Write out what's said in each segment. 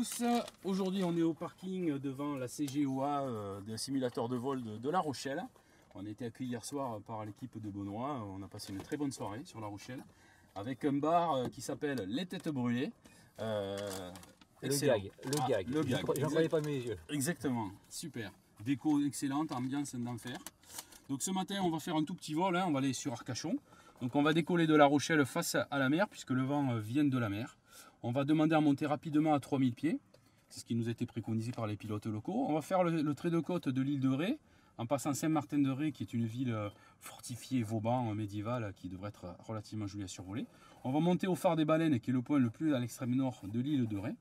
tous, aujourd'hui on est au parking devant la CGOA d'un simulateur de vol de La Rochelle. On a été accueillis hier soir par l'équipe de Benoît, on a passé une très bonne soirée sur La Rochelle avec un bar qui s'appelle Les Têtes Brûlées. Le gag. J'en croyais pas mes yeux. Exactement, super. Déco excellente, ambiance d'enfer. Donc ce matin on va faire un tout petit vol, on va aller sur Arcachon. Donc on va décoller de La Rochelle face à la mer puisque le vent vient de la mer. On va demander à monter rapidement à 3000 pieds. C'est ce qui nous a été préconisé par les pilotes locaux. On va faire le trait de côte de l'île de Ré en passant Saint-Martin-de-Ré qui est une ville fortifiée Vauban médiévale qui devrait être relativement jolie à survoler. On va monter au phare des Baleines qui est le point le plus à l'extrême nord de l'île de Ré.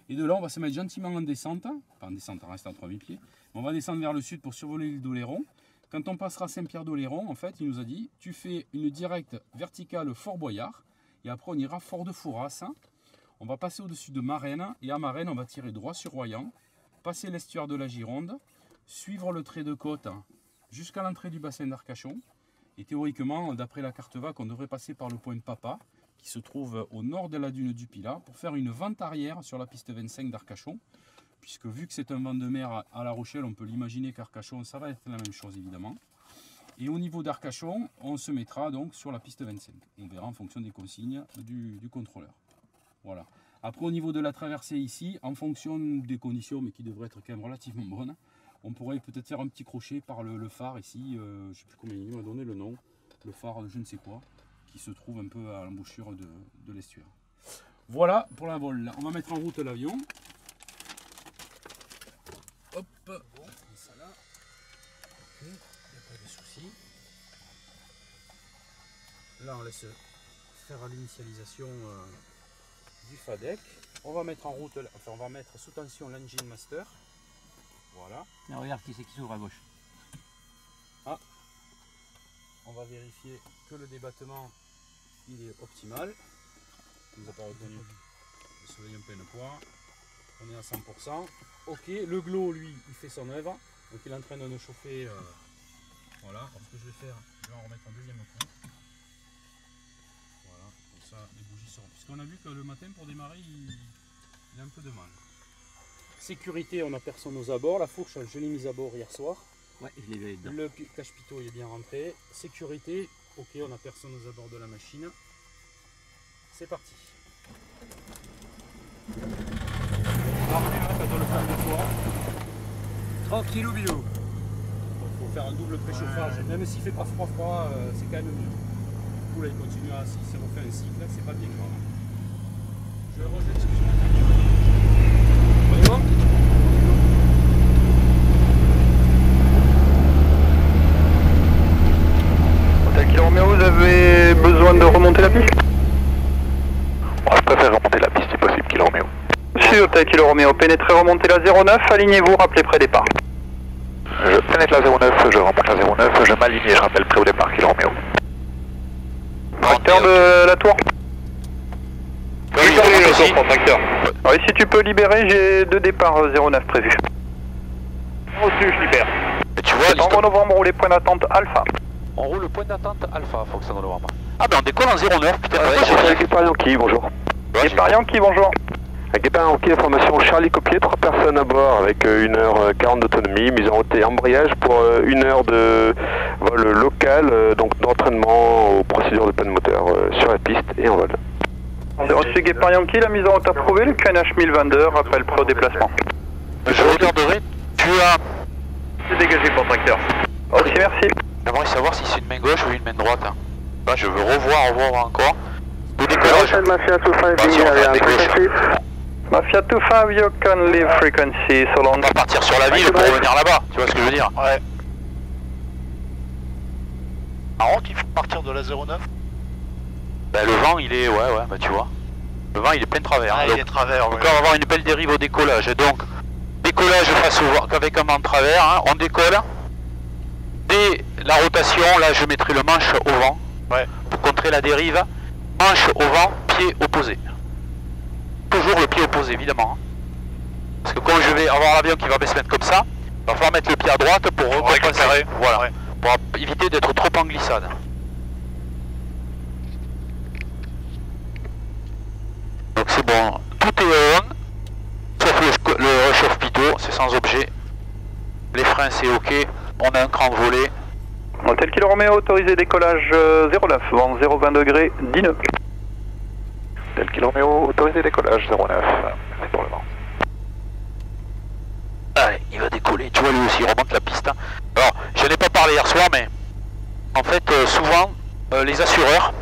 Et de là on va se mettre gentiment en descente. Pas en descente, en restant à 3000 pieds. On va descendre vers le sud pour survoler l'île d'Oléron. Quand on passera Saint-Pierre-d'Oléron, en fait, il nous a dit tu fais une directe verticale Fort Boyard et après on ira Fort de Fouras. On va passer au-dessus de Marennes et à Marennes, on va tirer droit sur Royan, passer l'estuaire de la Gironde, suivre le trait de côte jusqu'à l'entrée du bassin d'Arcachon. Et théoriquement, d'après la carte VAC, on devrait passer par le point de Papa, qui se trouve au nord de la dune du Pilat, pour faire une vente arrière sur la piste 25 d'Arcachon. Puisque vu que c'est un vent de mer à La Rochelle, on peut l'imaginer qu'Arcachon, ça va être la même chose évidemment. Et au niveau d'Arcachon, on se mettra donc sur la piste 25. On verra en fonction des consignes du contrôleur. Voilà. Après au niveau de la traversée ici, en fonction des conditions, mais qui devraient être quand même relativement bonnes, on pourrait peut-être faire un petit crochet par le phare ici, je ne sais plus combien il m'a donné le nom, le phare de je ne sais quoi, qui se trouve un peu à l'embouchure de l'estuaire. Voilà pour la vol. On va mettre en route l'avion. Hop, bon, ça là. Ok, il n'y a pas de souci. Là on laisse faire l'initialisation du FADEC. On va mettre en route, enfin on va mettre sous tension l'engine master. Voilà. Et regarde qui c'est qui s'ouvre à gauche. Ah. On va vérifier que le débattement il est optimal. Il nous a pas retenu le soleil en pleine poire. On est à 100%. Ok, le glow lui il fait son œuvre. Donc il est en train de nous chauffer. Voilà. Alors, ce que je vais faire, je vais en remettre un deuxième coup. Voilà, comme ça les bougies seront. Puisqu'on a vu que le matin pour démarrer il a un peu de mal. Sécurité, on n'a personne aux abords. La fourche, je l'ai mise à bord hier soir. Ouais, je l'ai vu dedans. Le cache-pitot il est bien rentré. Sécurité, ok, on n'a personne aux abords de la machine. C'est parti. Ça doit le faire deux fois. Tranquillou bilou. Il faut faire un double préchauffage. Même s'il ne fait pas froid, c'est quand même mieux. Du coup là il continue à s'il se refait un cycle, c'est pas bien grave. Je le rejette sur le Kilo Romeo, vous avez besoin de remonter la piste? Je préfère remonter la piste si possible, Kilo Romeo. Monsieur Hôtel Kilo Romeo, pénétrez, remontez la 09, alignez-vous, rappelez près départ. Je pénètre la 09, je remonte la 09, je m'aligne et je rappelle près au départ, Kilo Romeo. Tracteur de la tour? Oui, le tour, tracteur. Oui, si tu peux libérer, j'ai deux départs 09 prévus. Reçu, je libère. Tu vois, en novembre, roulez point d'attente Alpha. On roule le point d'attente Alpha, Foxtrot Novembre. Ah ben on décolle en 09, putain. C'est Guépard Yankee, bonjour. Guépard Yankee, bonjour. Guépard Yankee, information Charlie Copier, 3 personnes à bord avec 1h40 d'autonomie, mise en route et embrayage pour 1 heure de vol local, donc d'entraînement aux procédures de panne moteur sur la piste et en vol. C'est reçu Guépard Yankee, la mise en route approuvée, le QNH 1022, rappel pro déplacement. Je regarderai, tu as... C'est dégagé pour tracteur. Ok, merci. J'aimerais savoir si c'est une main gauche ou une main droite. Là, je veux revoir encore. Le décollage. Mafia 25, frequency. Mafia 25, you can leave frequency so long. On va partir sur la ville pour revenir là-bas, tu vois ce que je veux dire? Ouais. Marrant qu'il faut partir de la 09. Bah le vent il est, ouais, bah tu vois. Le vent il est plein de travers. Ah, donc, il est travers, donc là on va avoir une belle dérive au décollage. Donc, décollage face au vent, avec un vent de travers, on décolle. Dès la rotation, là je mettrai le manche au vent, pour contrer la dérive. Manche au vent, pied opposé. Toujours le pied opposé évidemment. Parce que quand je vais avoir l'avion qui va se mettre comme ça, il va falloir mettre le pied à droite pour recompenser. Voilà, pour éviter d'être trop en glissade. Donc c'est bon, tout est on. le réchauffe-pitot, c'est sans objet. Les freins c'est ok, on a un cran volé. Hôtel Kilo Romeo, autorisé décollage 09, vent 020 degrés, 10 nœuds. Hôtel Kilo Romeo, autorisé décollage 09, c'est pour le vent. Allez, il va décoller, tu vois lui aussi, il remonte la piste. Alors, je n'ai pas parlé hier soir, mais en fait, souvent, les assureurs,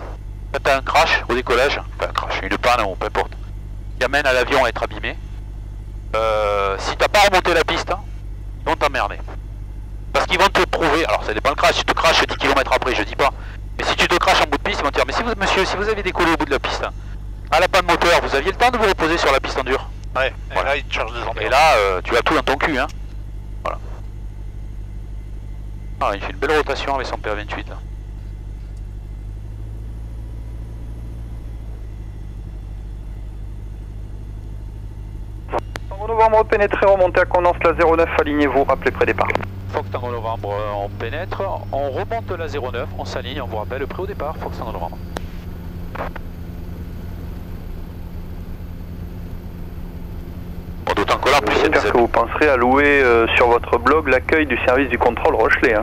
quand tu as un crash au décollage, enfin un crash, une panne ou peu importe, qui amène à l'avion à être abîmé, si t'as pas remonté la piste, ils vont t'emmerder. Parce qu'ils vont te trouver, alors ça dépend le crash, si tu te crashes 10 km après, je dis pas, mais si tu te crashes en bout de piste, ils vont te dire, mais si vous, monsieur, si vous avez décollé au bout de la piste, à la panne moteur, vous aviez le temps de vous reposer sur la piste en dur. Ouais, et voilà. là ils te chargent des ennuis. Et là, tu as tout dans ton cul, hein. Voilà. Ah, il fait une belle rotation avec son PR28 là. Tango Novembre, pénétré, remontez à Condance la 09, alignez-vous, rappelez près départ. Fox Tango Novembre, on pénètre, on remonte la 09, on s'aligne, on vous rappelle prêt au départ, Fox Tango Novembre. D'autant que là, en plus, j'espère que vous penserez à louer sur votre blog l'accueil du service du contrôle Rochelet. Hein.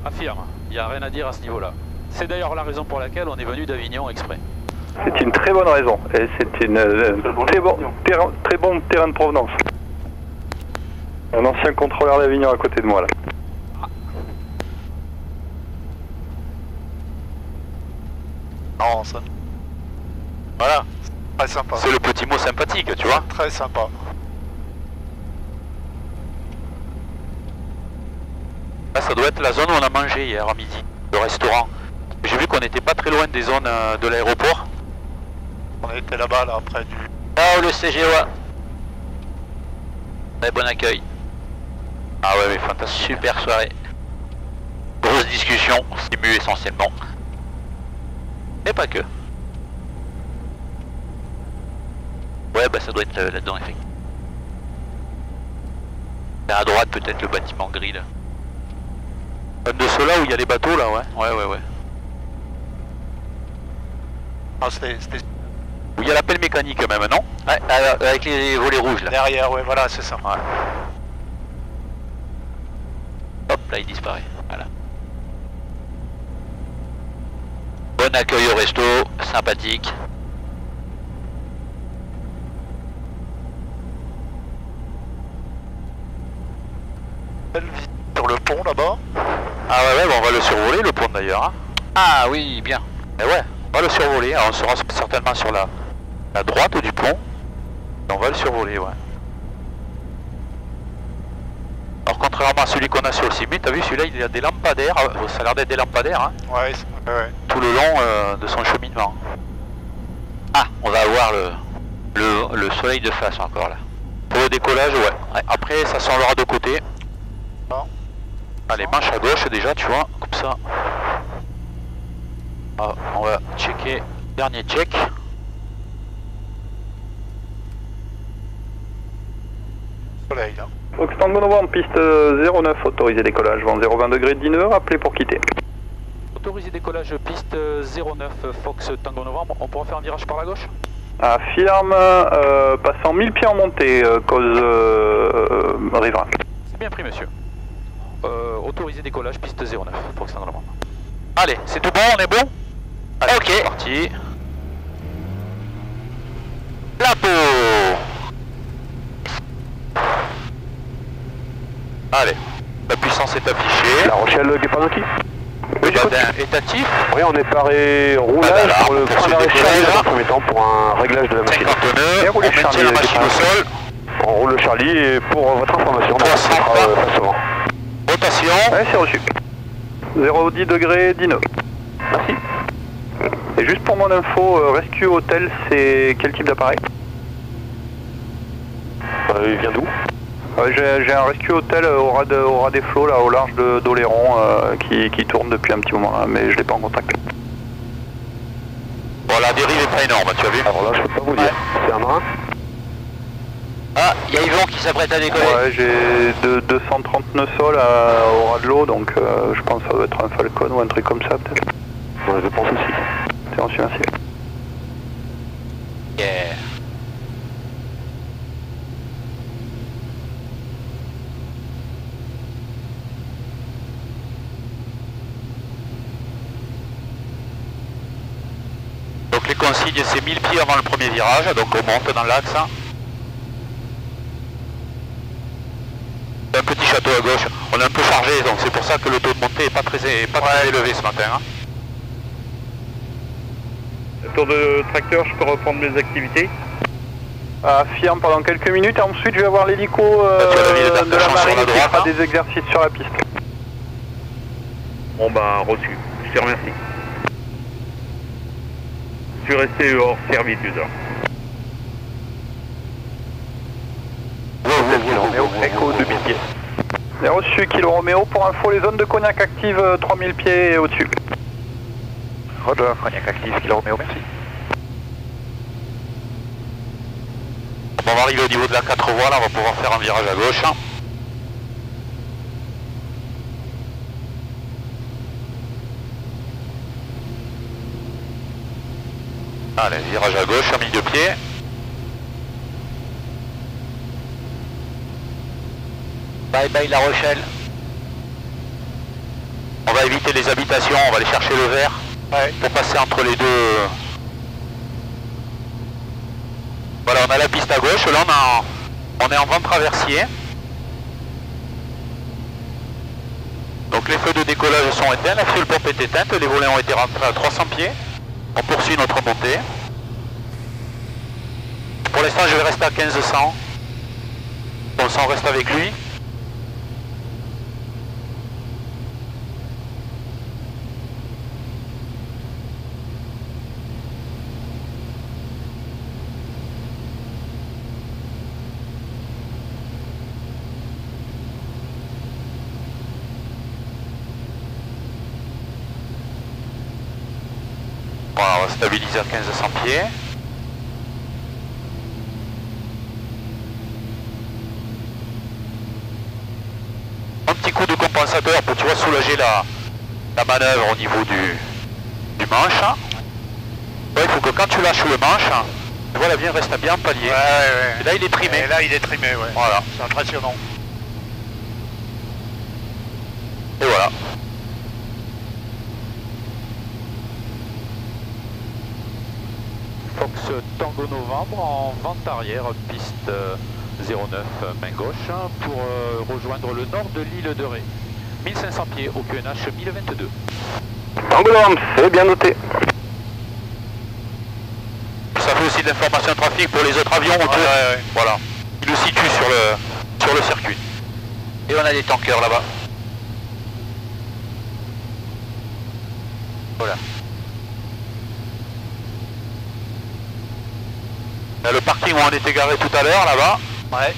Affirme, il n'y a rien à dire à ce niveau-là. C'est d'ailleurs la raison pour laquelle on est venu d'Avignon exprès. C'est une très bonne raison, et c'est une très bon terrain de provenance. Un ancien contrôleur d'Avignon à côté de moi là. Non, ça. Voilà. Très sympa. C'est le petit mot sympathique, tu vois. Très sympa. Là, ça doit être la zone où on a mangé hier à midi, le restaurant. J'ai vu qu'on n'était pas très loin des zones de l'aéroport. On était là-bas, là, près du... Ah, le CGOA. Très bon accueil. Ah ouais, mais fantastique, super soirée. Grosse discussion, simu essentiellement. Mais pas que. Ouais, bah ça doit être là-dedans, effectivement. À droite, peut-être le bâtiment gris, là. De ceux-là où il y a les bateaux, là, ouais. Ouais. Ah, c'était... Où il y a l'appel mécanique, même, non? Ouais, avec les volets rouges, là. Derrière, ouais, voilà, c'est ça. Ouais. Hop, là, il disparaît. Voilà. Bon accueil au resto, sympathique. Belle visite sur le pont, là-bas. Ah ouais, bon, on va le survoler, le pont, d'ailleurs. Hein. Ah oui, bien. Mais ouais, on va le survoler. Alors, on sera certainement sur la droite du pont. On va le survoler, ouais. Alors contrairement à celui qu'on a sur le CIMI, t'as vu celui-là il a des lampadaires, ça a l'air d'être des lampadaires hein, ouais. Tout le long de son cheminement. Ah, on va avoir le soleil de face encore là. Pour le décollage, ouais. Après ça s'enlèvera de côté. Bon. Allez, manche à gauche déjà, tu vois, comme ça. Ah, on va checker, dernier check. Soleil là. Fox Tango Novembre, piste 09, autorisé décollage, vent 020 degrés 10 nœuds, rappelez pour quitter. Autorisé décollage, piste 09, Fox Tango Novembre, on pourra faire un virage par la gauche? Affirme, passant 1000 pieds en montée, cause riverain. C'est bien pris monsieur. Autorisé décollage, piste 09, Fox Tango Novembre. Allez, c'est tout bon, on est bon? Allez, ok, c'est parti. La peau. Allez, la puissance est affichée. La Rochelle, Guépanoki. Oui, est actif. Oui, on est paré roulage pour le point d'arrêt Charlie dans un premier temps pour un réglage de la machine. 50 nœuds, on maintient maintient la machine au sol. On roule le Charlie et pour votre information, on sera face au vent. Rotation. Ouais, c'est reçu. 0,10 degrés, 10 nœuds. Merci. Et juste pour mon info, Rescue Hotel, c'est quel type d'appareil? Il vient d'où? J'ai un Rescue Hotel au ras des flots, là, au large d'Oléron, qui tourne depuis un petit moment, là, mais je l'ai pas en contact. Bon, la dérive est pas énorme, tu as vu? Alors là, je peux pas vous dire. C'est un marin? Ah, il y a Yvon qui s'apprête à décoller. Ouais, j'ai 230 nœuds sol au ras de l'eau, donc je pense que ça doit être un Falcon ou un truc comme ça, peut-être. Ouais, je pense aussi. C'est reçu, merci. Yeah. les consignes, c'est 1000 pieds avant le premier virage, donc on monte dans l'axe. Un petit château à gauche, on est un peu chargé, donc c'est pour ça que le taux de montée n'est pas très élevé ce matin. Hein. Tour de tracteur, je peux reprendre mes activités. Affirme pendant quelques minutes et ensuite je vais avoir l'hélico de la marine qui fera des exercices sur la piste. Bon bah reçu, je te remercie. Je suis resté hors service, user. Echo 2000 pieds. J'ai reçu Kilo Romeo, pour info les zones de Cognac actives 3000 pieds et au-dessus. Roger, Cognac active, Kilo Romeo, merci. On va arriver au niveau de la 4 voies, là on va pouvoir faire un virage à gauche. Allez, virage à gauche, à 1000 de pied. Bye bye La Rochelle. On va éviter les habitations, on va aller chercher le vert pour passer entre les deux. Voilà, on a la piste à gauche, là on est en vent traversier. Donc les feux de décollage sont éteints, la fuel pompe est éteinte, les volets ont été rentrés à 300 pieds. On poursuit notre montée. Pour l'instant je vais rester à 1500. Bon sang, on reste avec lui. Voilà, on va stabiliser à 1500 pieds. Un petit coup de compensateur pour, tu vois, soulager la manœuvre au niveau du manche. Ouais, il faut que quand tu lâches le manche, tu vois, l'avion reste bien en palier. Ouais. Et là il est trimé. Et là il est trimé, ouais. Voilà. C'est impressionnant. Et voilà. Fox Tango Novembre en vente arrière, piste 09 main gauche, pour rejoindre le nord de l'île de Ré. 1500 pieds au QNH 1022. Tango Novembre, c'est bien noté. Ça fait aussi de l'information trafic pour les autres avions autour. Voilà. Ils le situent sur le circuit. Et on a des tankers là-bas. Voilà. Là, le parking où on était garé tout à l'heure là-bas. Ouais.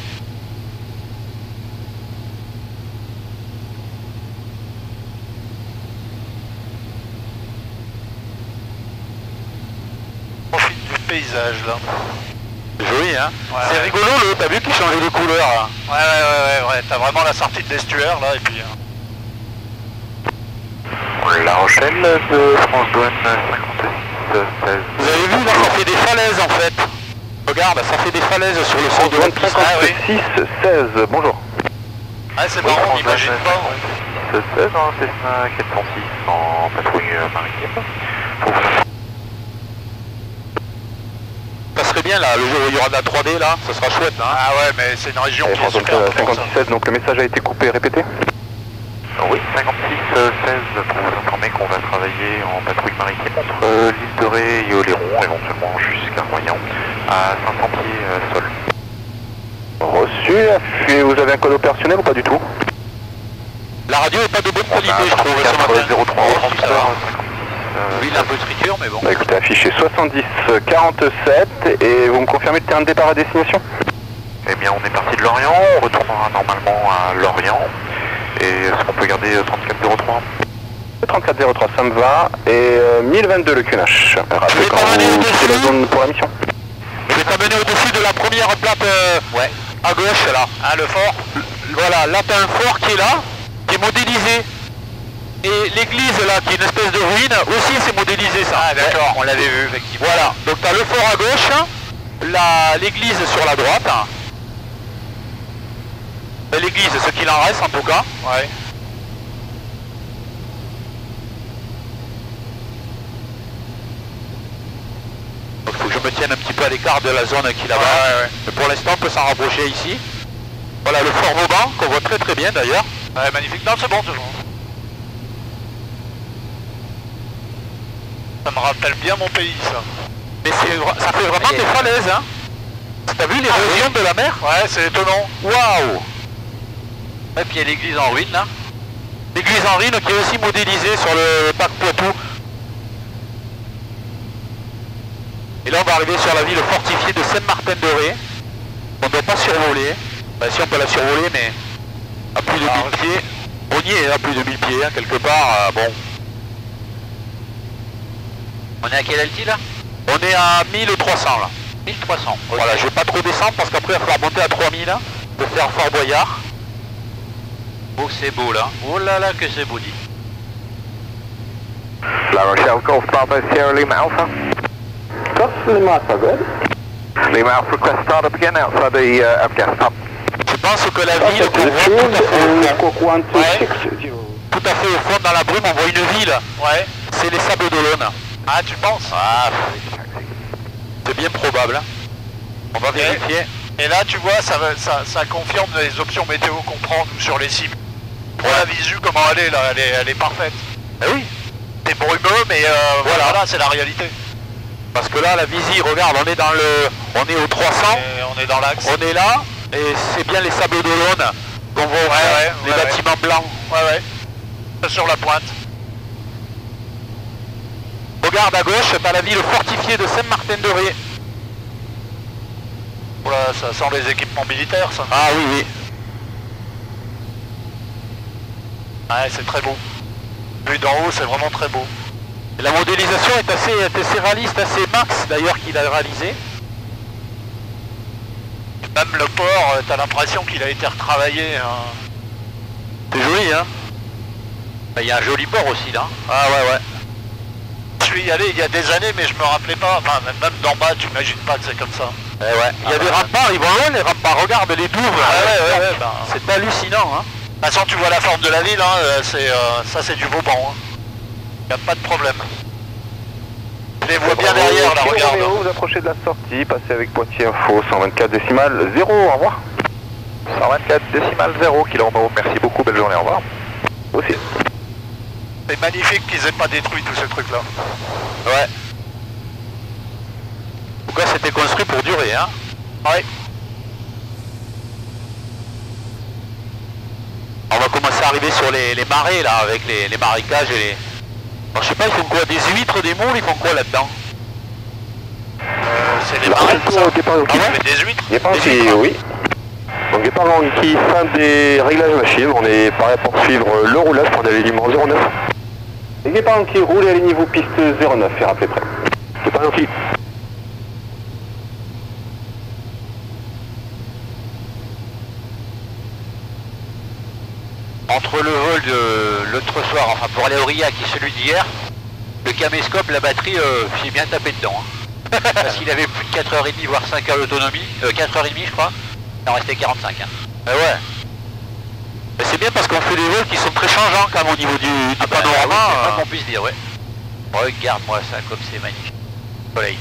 Profite du paysage là. Joli hein. Ouais, c'est rigolo t'as vu qu'il changeait de couleur là. Ouais. T'as vraiment la sortie de l'estuaire là et puis. La Rochelle de France Douane 56-16. Vous avez vu là, ça fait des falaises en fait. Regarde, ça fait des falaises sur le centre de la piste. 56-16, bonjour. Ah c'est marrant, on n'imagine pas. 16 en Cessna 406 en patrouille maritime. Ça serait bien là, le jour où il y aura de la 3D là, ça sera chouette hein. Ah ouais, mais c'est une région qui est super. 56-16, donc le message a été coupé, répété. Oui, 56-16 pour vous informer qu'on va travailler en patrouille maritime entre l'île de Ré et Oléron, éventuellement jusqu'à Royan, à 500 pieds sol. Reçu, et vous avez un code opérationnel ou pas du tout? La radio est pas de bonne qualité je trouve ce matin. 03 Oui, il a un peu de friture mais bon. Bah écoutez, affiché 70-47 et vous me confirmez le terrain de départ à destination? Eh bien on est parti de Lorient, on retournera normalement à Lorient. Et est-ce qu'on peut garder 3403? 3403, ça me va. Et 1022 le QNH. Rappelez quand vous quittez la zone pour la mission. Je vais t'amener au-dessus de la première plate à gauche là. Ah le fort. Voilà, là t'as un fort qui est là, qui est modélisé. Et l'église là, qui est une espèce de ruine, aussi c'est modélisé ça. Ah d'accord, on l'avait vu effectivement. Voilà, donc t'as le fort à gauche, l'église sur la droite. L'église, ce qu'il en reste en tout cas. Ouais. il faut que je me tienne un petit peu à l'écart de la zone qui est là-bas. Mais pour l'instant, on peut s'en rapprocher ici. Voilà le Fort Vauban, qu'on voit très très bien d'ailleurs. Ouais, magnifique. Non, c'est bon, c'est bon. Ça me rappelle bien mon pays, ça. Mais ça fait vraiment des falaises, hein. T'as vu l'érosion de la mer? Ouais, c'est étonnant. Waouh. Et puis il y a l'église en ruine là. L'église en ruine qui est aussi modélisée sur le parc Poitou. Et là on va arriver sur la ville fortifiée de Saint-Martin-de-Ré. On ne doit pas survoler. Bah si on peut la survoler mais à plus de 1000 pieds. On y est à plus de 1000 pieds hein, quelque part. Bon. On est à quelle altitude là? On est à 1300 là. 1300. Okay. Voilà, je vais pas trop descendre parce qu'après il va falloir monter à 3000 hein, pour faire Fort Boyard. Oh c'est beau là. Oh là là que c'est beau dit. La Rochelle, Golf Bravo Sierra Lima Alpha. Golf Lima Alpha, good. Lima Alpha request start up again outside the Afghan stop. Je pense que la ville qu'on voit tout à fait au fond. Tout à fait au fond dans la brume on voit une ville. Ouais. C'est les Sables d'Olonne. Ah tu penses? Ah, c'est bien probable. On va vérifier. Et là tu vois ça confirme les options météo qu'on prend nous, sur les sims. Pour la visu comment elle est là, elle est parfaite. Ah oui. C'est brumeux mais voilà c'est la réalité. Parce que là la visi, regarde on est dans on est au 300. Et on est dans l'axe. On est là et c'est bien les Sables d'Olonne qu'on voit les bâtiments blancs. Ouais. Sur la pointe. Regarde à gauche, t'as la ville fortifiée de Saint-Martin-de-Ré. Voilà, ça sent les équipements militaires ça. Ah oui. Ouais, c'est très beau. Vu d'en haut, c'est vraiment très beau. Et la modélisation est assez réaliste, assez max d'ailleurs qu'il a réalisé. Même le port, t'as l'impression qu'il a été retravaillé. Hein. C'est joli hein. Il y a un joli port aussi là. Ah ouais. Je suis y allé il y a des années mais je me rappelais pas, enfin même d'en bas tu imagines pas que c'est comme ça. Il y a des remparts, ils vont loin les remparts, regarde les douves. C'est hallucinant hein. De toute façon tu vois la forme de la ville, hein, ça c'est du Vauban. Hein. Y a pas de problème. Je les vois bien derrière là, regarde. Vous approchez de la sortie, passez avec Poitiers Info, 124 décimales 0, au revoir. 124 décimales 0, km, merci beaucoup, belle journée, au revoir. Aussi. C'est magnifique qu'ils aient pas détruit tous ces trucs là. Ouais. Pourquoi c'était construit pour durer hein. Ouais. On va commencer à arriver sur les marais là, avec les marécages et les... Alors, je sais pas, ils font quoi? Des huîtres, des moules, ils font quoi là-dedans? C'est les marais ça. Des huîtres. Oui. Donc départ qui fin des réglages machines, on est pareil pour suivre le roulage pour aller l'élément 09. Et départ qui roule et alignez-vous piste 09 et rappelez prêt. Départ qui. Entre le vol de l'autre soir, enfin pour aller au RIA qui est celui d'hier, le caméscope, la batterie, j'ai bien tapé dedans. Hein. Parce qu'il avait plus de 4h30 voire 5 heures d'autonomie, 4h30 je crois, il en restait 45. Hein. Ouais. Mais c'est bien parce qu'on fait des vols qui sont très changeants quand même au niveau du panorama. C'est pas qu'on puisse dire, ouais. Regarde-moi ça comme c'est magnifique. Soleil.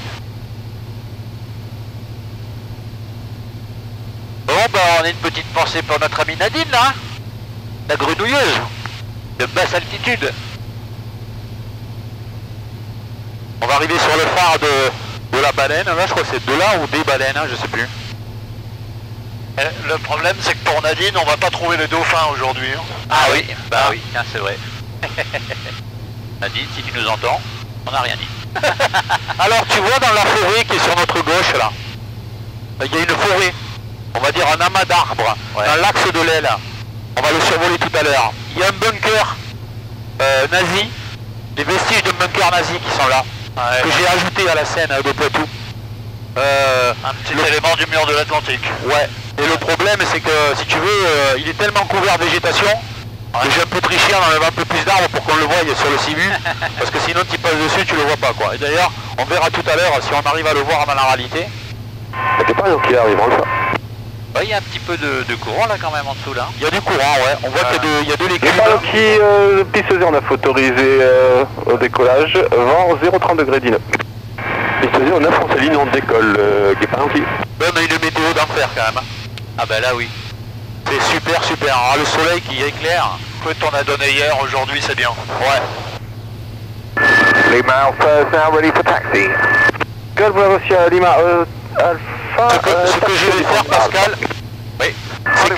Bon bah on a une petite pensée pour notre amie Nadine là. La grenouilleuse de basse altitude. On va arriver sur le phare de la baleine, là je crois que c'est de là ou des baleines, hein, je sais plus. Le problème c'est que pour Nadine on va pas trouver le dauphin aujourd'hui. Hein. Ah oui, bah oui, tiens, c'est vrai. Nadine, si tu nous entends, on n'a rien dit. Alors tu vois dans la forêt qui est sur notre gauche là, il y a une forêt, on va dire un amas d'arbres, dans l'axe de l'aile. On va le survoler tout à l'heure. Il y a un bunker nazi, des vestiges de bunker nazi qui sont là, que j'ai ajouté à la scène de Poitou. Un petit élément du mur de l'Atlantique. Ouais. Et le problème c'est que si tu veux, il est tellement couvert de végétation que j'ai un peu triché en enlevant un peu plus d'arbres pour qu'on le voie sur le Simu. Parce que sinon tu passes dessus, tu le vois pas quoi. Et d'ailleurs, on verra tout à l'heure si on arrive à le voir dans la réalité. C'est pas qui arrive, on le voit. Ouais, il y a un petit peu de courant là quand même en dessous là. Il y a du courant, ouais. On voit qu'il y a de l'écume. Piste 09 autorisé au décollage, vent 0,30 degrés 19. Piste 09, on s'aligne, on décolle, Guépard Yankee. Ouais, mais une météo d'enfer quand même. Ah bah là oui. C'est super super. Alors, le soleil qui éclaire. Écoute, on a donné hier, aujourd'hui c'est bien. Ouais. Lima Alpha is now ready for taxi. Good, Bravo Sierra Lima Alpha. Ce que je vais faire, Pascal, oui, c'est que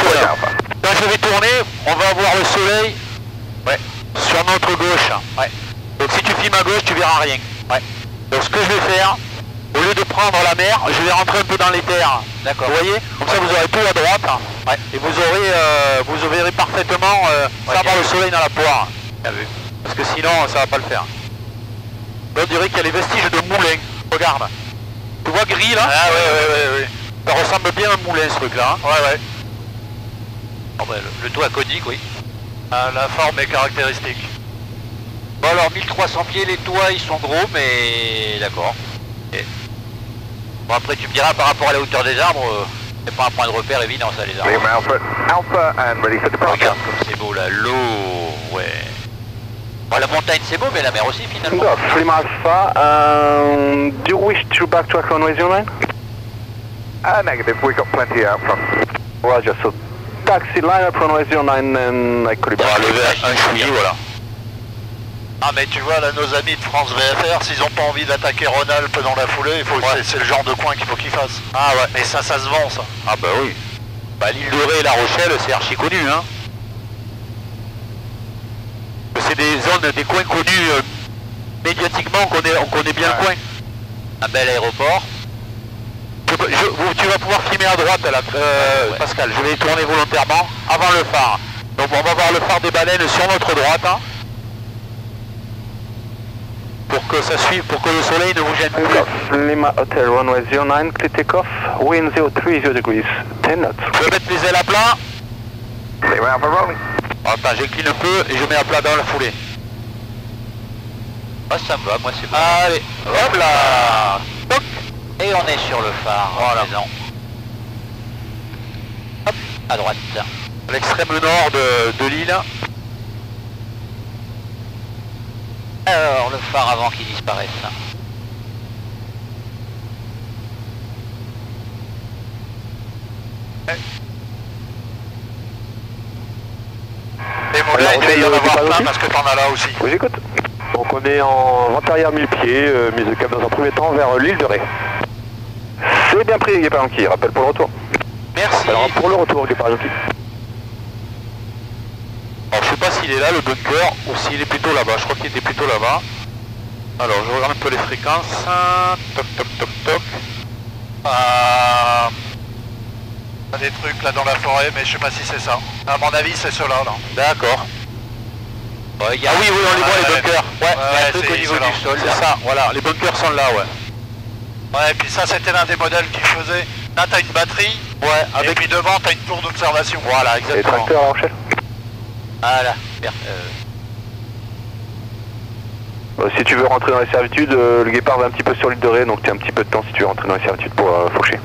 quand je vais tourner, on va avoir le soleil sur notre gauche. Ouais. Donc si tu filmes à gauche, tu verras rien. Ouais. Donc ce que je vais faire, au lieu de prendre la mer, je vais rentrer un peu dans les terres. D'accord. Vous voyez? Comme ça vous aurez tout à droite. Ouais. Et vous verrez parfaitement sans avoir le soleil dans la poire. Bien vu. Parce que sinon ça va pas le faire. Là, on dirait qu'il y a les vestiges de moulin. Regarde. Tu vois gris là? Ah ouais. Ça ressemble bien à un moulin ce truc là. Hein. Ouais. Oh, bah, le toit conique, oui. Ah, la forme est caractéristique. Bon alors 1300 pieds, les toits ils sont gros mais d'accord. Bon après tu me diras par rapport à la hauteur des arbres, c'est pas un point de repère évident ça les arbres. Lima Alpha and ready for departure. Regarde comme c'est beau là, l'eau, ouais. Bon, la montagne c'est beau mais la mer aussi finalement. Golf, Lima Alpha, do you wish to backtrack on runway 09? Negative, we got plenty out front. Roger, so taxi line up runway 09 and I call you On va back. lever un chouïa, voilà. Ah mais tu vois là nos amis de France VFR, s'ils ont pas envie d'attaquer Rhône-Alpes dans la foulée, c'est le genre de coin qu'il faut qu'ils fassent. Ah ouais. Mais ça se vend ça. Ah bah oui. Bah l'île de Ré et La Rochelle c'est archi connu hein. C'est des zones, des coins connus médiatiquement, on connaît bien le coin. Un bel aéroport. Tu vas pouvoir filmer à droite là, Pascal, je vais tourner volontairement avant le phare. Donc on va voir le phare des baleines sur notre droite. Hein, pour que ça suive, pour que le soleil ne vous gêne plus. Golf, Lima Hotel runway 09, clear take-off, wind 030 degrees, 10 knots. Je vais mettre les ailes à plat. Lima Alpha rolling. Attends, j'incline un peu et je mets à plat dans la foulée. Ah ça me va, moi c'est bon. Allez, hop là. Toc. Et on est sur le phare, voilà. Hop, à droite. À l'extrême nord de l'île. Alors, le phare avant qu'il disparaisse. Les moulins, il devait y en avoir plein parce que t'en as là aussi. Oui, j'écoute. Donc on est en vent arrière 1000 pieds, mise de cap dans un premier temps vers l'île de Ré. C'est bien pris, Guépard Yankee, rappel pour le retour. Merci. Alors pour le retour, Guépard Yankee. Alors je sais pas s'il est là le bunker ou s'il est plutôt là-bas, je crois qu'il était plutôt là-bas. Alors je regarde un peu les fréquences. Toc toc toc toc. Il y a des trucs là dans la forêt mais je sais pas si c'est ça. À mon avis c'est ceux-là là. D'accord. Ah oui, on les voit les bunkers. Ouais, il y a un truc au niveau du sol. C'est ça, voilà, les bunkers sont là, ouais. Ouais, et puis ça c'était l'un des modèles qui faisait. Là t'as une batterie, et puis devant t'as une tour d'observation. Voilà, Et exactement. tracteur à Rochelle. Voilà. Si tu veux rentrer dans les servitudes, le Guépard va un petit peu sur l'île de Ré, donc tu as un petit peu de temps si tu veux rentrer dans les servitudes pour faucher.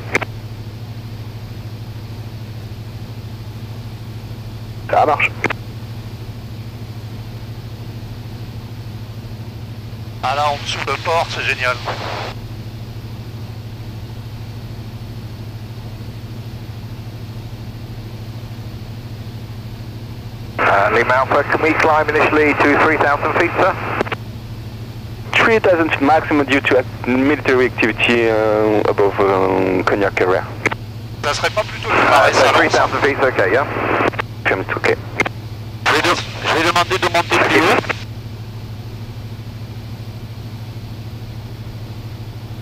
Ça marche. Ah là en dessous le port, c'est génial. Lima Alpha, can we climb initially to 3,000 feet, sir? 3,000 feet maximum due to military activity above Cognac area. Ça serait pas plutôt le pareil ça, 3,000 feet, okay, yeah? It's okay. Je vais demander de monter plus haut.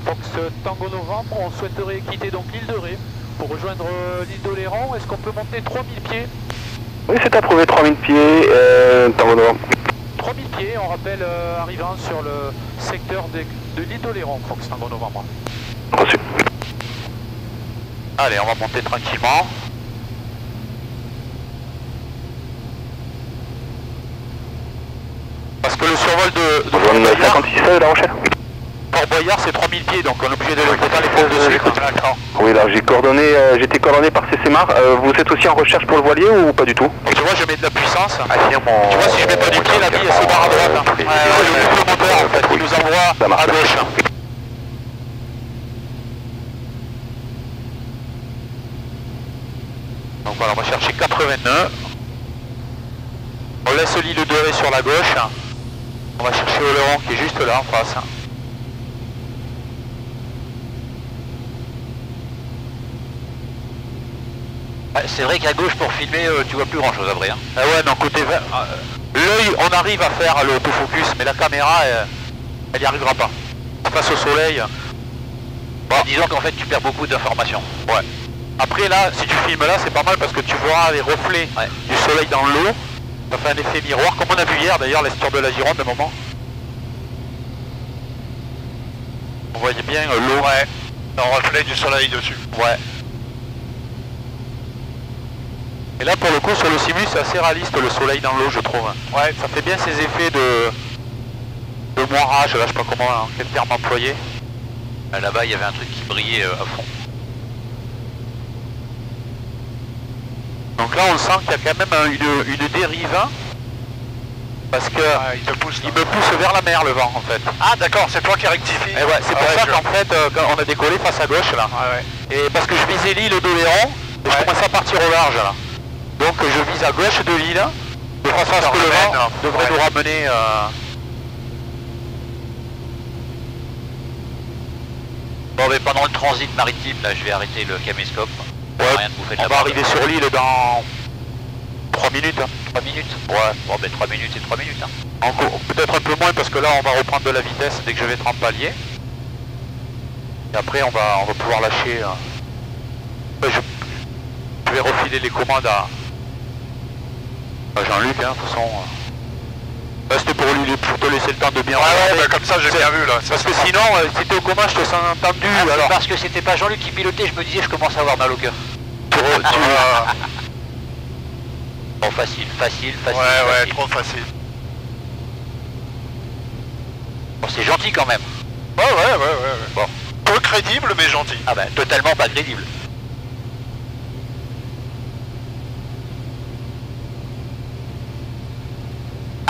Fox Tango Novembre, on souhaiterait quitter donc l'île de Ré pour rejoindre l'île d'Oléron. Est-ce qu'on peut monter 3000 pieds? Oui, c'est approuvé, 3000 pieds, Tango Novembre. 3000 pieds, on rappelle arrivant sur le secteur de l'île d'Oléron, Fox Tango Novembre. Reçu. Allez, on va monter tranquillement. Parce que le survol de Fort Zone Boyard, 56 de La Rochelle. Fort Boyard c'est 3000 pieds, donc on est obligé de le faire les fonds dessus. Oui, là j'ai été coordonné par CCMAR. Vous êtes aussi en recherche pour le voilier ou pas du tout? Tu vois, je mets de la puissance. Tu vois, si je mets pas du pied, la bille elle se barre à droite. Hein. Ouais, le moteur en fait, il nous envoie à gauche. Voilà, on va chercher 89. On laisse l'île de Ré sur la gauche. On va chercher Oléron qui est juste là en face. C'est vrai qu'à gauche pour filmer, tu vois plus grand chose après. Hein. Ah ouais, non, côté vert. L'œil, on arrive à faire l'autofocus, mais la caméra, elle n'y arrivera pas. Face au soleil. Bon, disons qu'en fait, tu perds beaucoup d'informations. Ouais. Après là, si tu filmes là, c'est pas mal parce que tu vois les reflets du soleil dans l'eau. Ça fait un effet miroir, comme on a vu hier d'ailleurs, l'estuaire de la Gironde, un moment. On voyait bien l'eau. Ouais. Un reflet du soleil dessus. Ouais. Et là pour le coup sur le simu c'est assez réaliste le soleil dans l'eau je trouve. Ouais, ça fait bien ces effets de moirage, là je sais pas comment, quel terme employer. Là-bas il y avait un truc qui brillait à fond. Donc là on sent qu'il y a quand même une dérive. Parce que il me pousse vers la mer le vent en fait. Ah d'accord, c'est toi qui rectifie. Et ouais, c'est pour ça qu'en fait quand on a décollé face à gauche là. Et parce que je visais l'île d'Oléron et je commençais à partir au large là. Donc je vise à gauche de l'île, de façon à ce que le vent devrait nous ramener... Bon mais pendant le transit maritime, là je vais arrêter le caméscope. Ouais, on va arriver sur l'île dans 3 minutes. Hein. 3 minutes. Ouais. Bon ben 3 minutes c'est 3 minutes. Hein. Encore, peut-être un peu moins parce que là on va reprendre de la vitesse dès que je vais être en palier. Et après on va pouvoir lâcher... Je vais refiler les commandes à Jean-Luc, hein, de toute façon. C'était pour te laisser le temps de bien regarder. Ouais, bah, comme ça j'ai bien vu là. Parce que sinon, si t'es au coma, je te sens entendu. Alors... Parce que c'était pas Jean-Luc qui pilotait, je me disais je commence à avoir mal au cœur. Bon, facile. Ouais, trop facile. Bon, c'est gentil quand même. Ouais. Bon. Peu crédible, mais gentil. Ah ben, totalement pas crédible.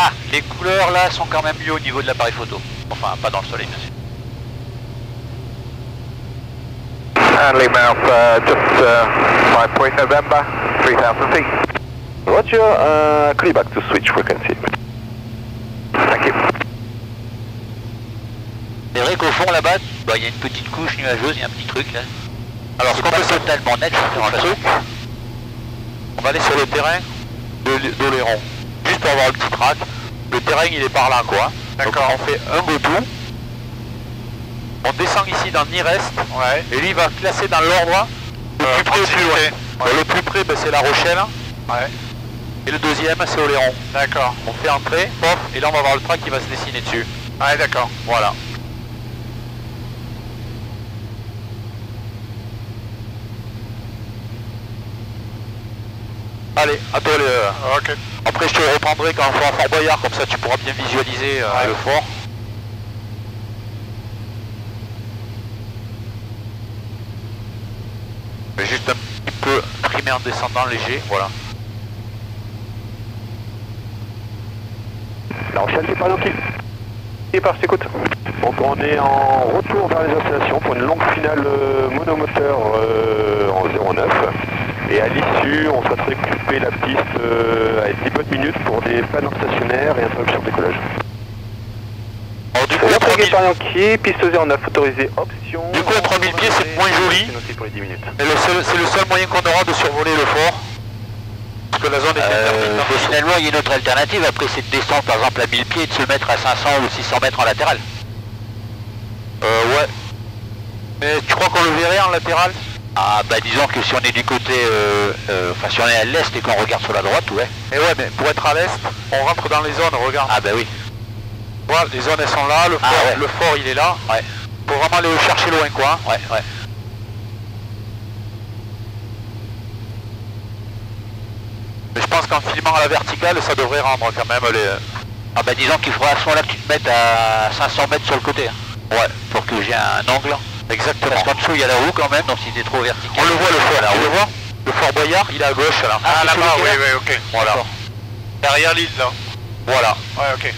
Ah, les couleurs là sont quand même mieux au niveau de l'appareil photo. Enfin, pas dans le soleil, bien sûr. Handley mouth, just 5 point November, 3000 feet. Roger, call you back to switch frequency. Thank you. C'est vrai qu'au fond là-bas, il y a une petite couche nuageuse, il y a un petit truc là. Alors ce qu'on peut totalement net, je vais faire un truc. On va aller sur le terrain d'Oléron. Juste pour avoir le petit track. Le terrain il est par là quoi. D'accord. On fait un go-to. On descend ici dans Nirest. Ouais. Et lui il va classer dans l'ordre. Le plus près au plus loin. Ouais. Le plus près c'est La Rochelle. Ouais. Et le deuxième c'est Oléron. D'accord. On fait entrer, pof, et là on va voir le track qui va se dessiner dessus. Ouais d'accord. Voilà. Allez, à toi le... Ok. Après je te reprendrai quand on fera Fort Boyard, comme ça tu pourras bien visualiser le fort. Je vais juste un petit peu trimer en descendant léger, voilà. La Rochelle, c'est pas gentil. Et par, je t'écoute. Donc on est en retour vers les installations pour une longue finale monomoteur en 09. Et à l'issue, on souhaiterait couper la piste à 10 bonnes minutes pour des panneaux stationnaires et interruption de décollage. Alors du coup, par Yankee, piste 09 autorisée, option... Du coup, à 3000 pieds, c'est moins joli. C'est noté pour les 10 minutes. Et c'est le seul moyen qu'on aura de survoler le fort. Parce que la zone est interdite. Finalement, il y a une autre alternative. Après, c'est de descendre par exemple à 1000 pieds et de se mettre à 500 ou 600 mètres en latéral. Ouais. Mais tu crois qu'on le verrait en latéral? Ah bah disons que si on est du côté, enfin si on est à l'est et qu'on regarde sur la droite, ouais. Et ouais, mais pour être à l'est, on rentre dans les zones, regarde. Ah bah oui. Voilà, les zones elles sont là, le fort il est là. Ouais. Faut vraiment aller le chercher loin quoi. Ouais. Mais je pense qu'en filmant à la verticale, ça devrait rendre quand même les... Ah bah disons qu'il faudra à ce moment-là que tu te mettes à 500 mètres sur le côté. Hein. Ouais. Pour que j'ai un angle. Exactement. Parce qu'en dessous il y a la roue quand même, donc si t'es trop vertical... On le voit le fort, là, on le voit. Le fort Boyard, il est à gauche là. Ah là-bas, oui, ok. Voilà. Derrière l'île là. Voilà. Ouais, ok.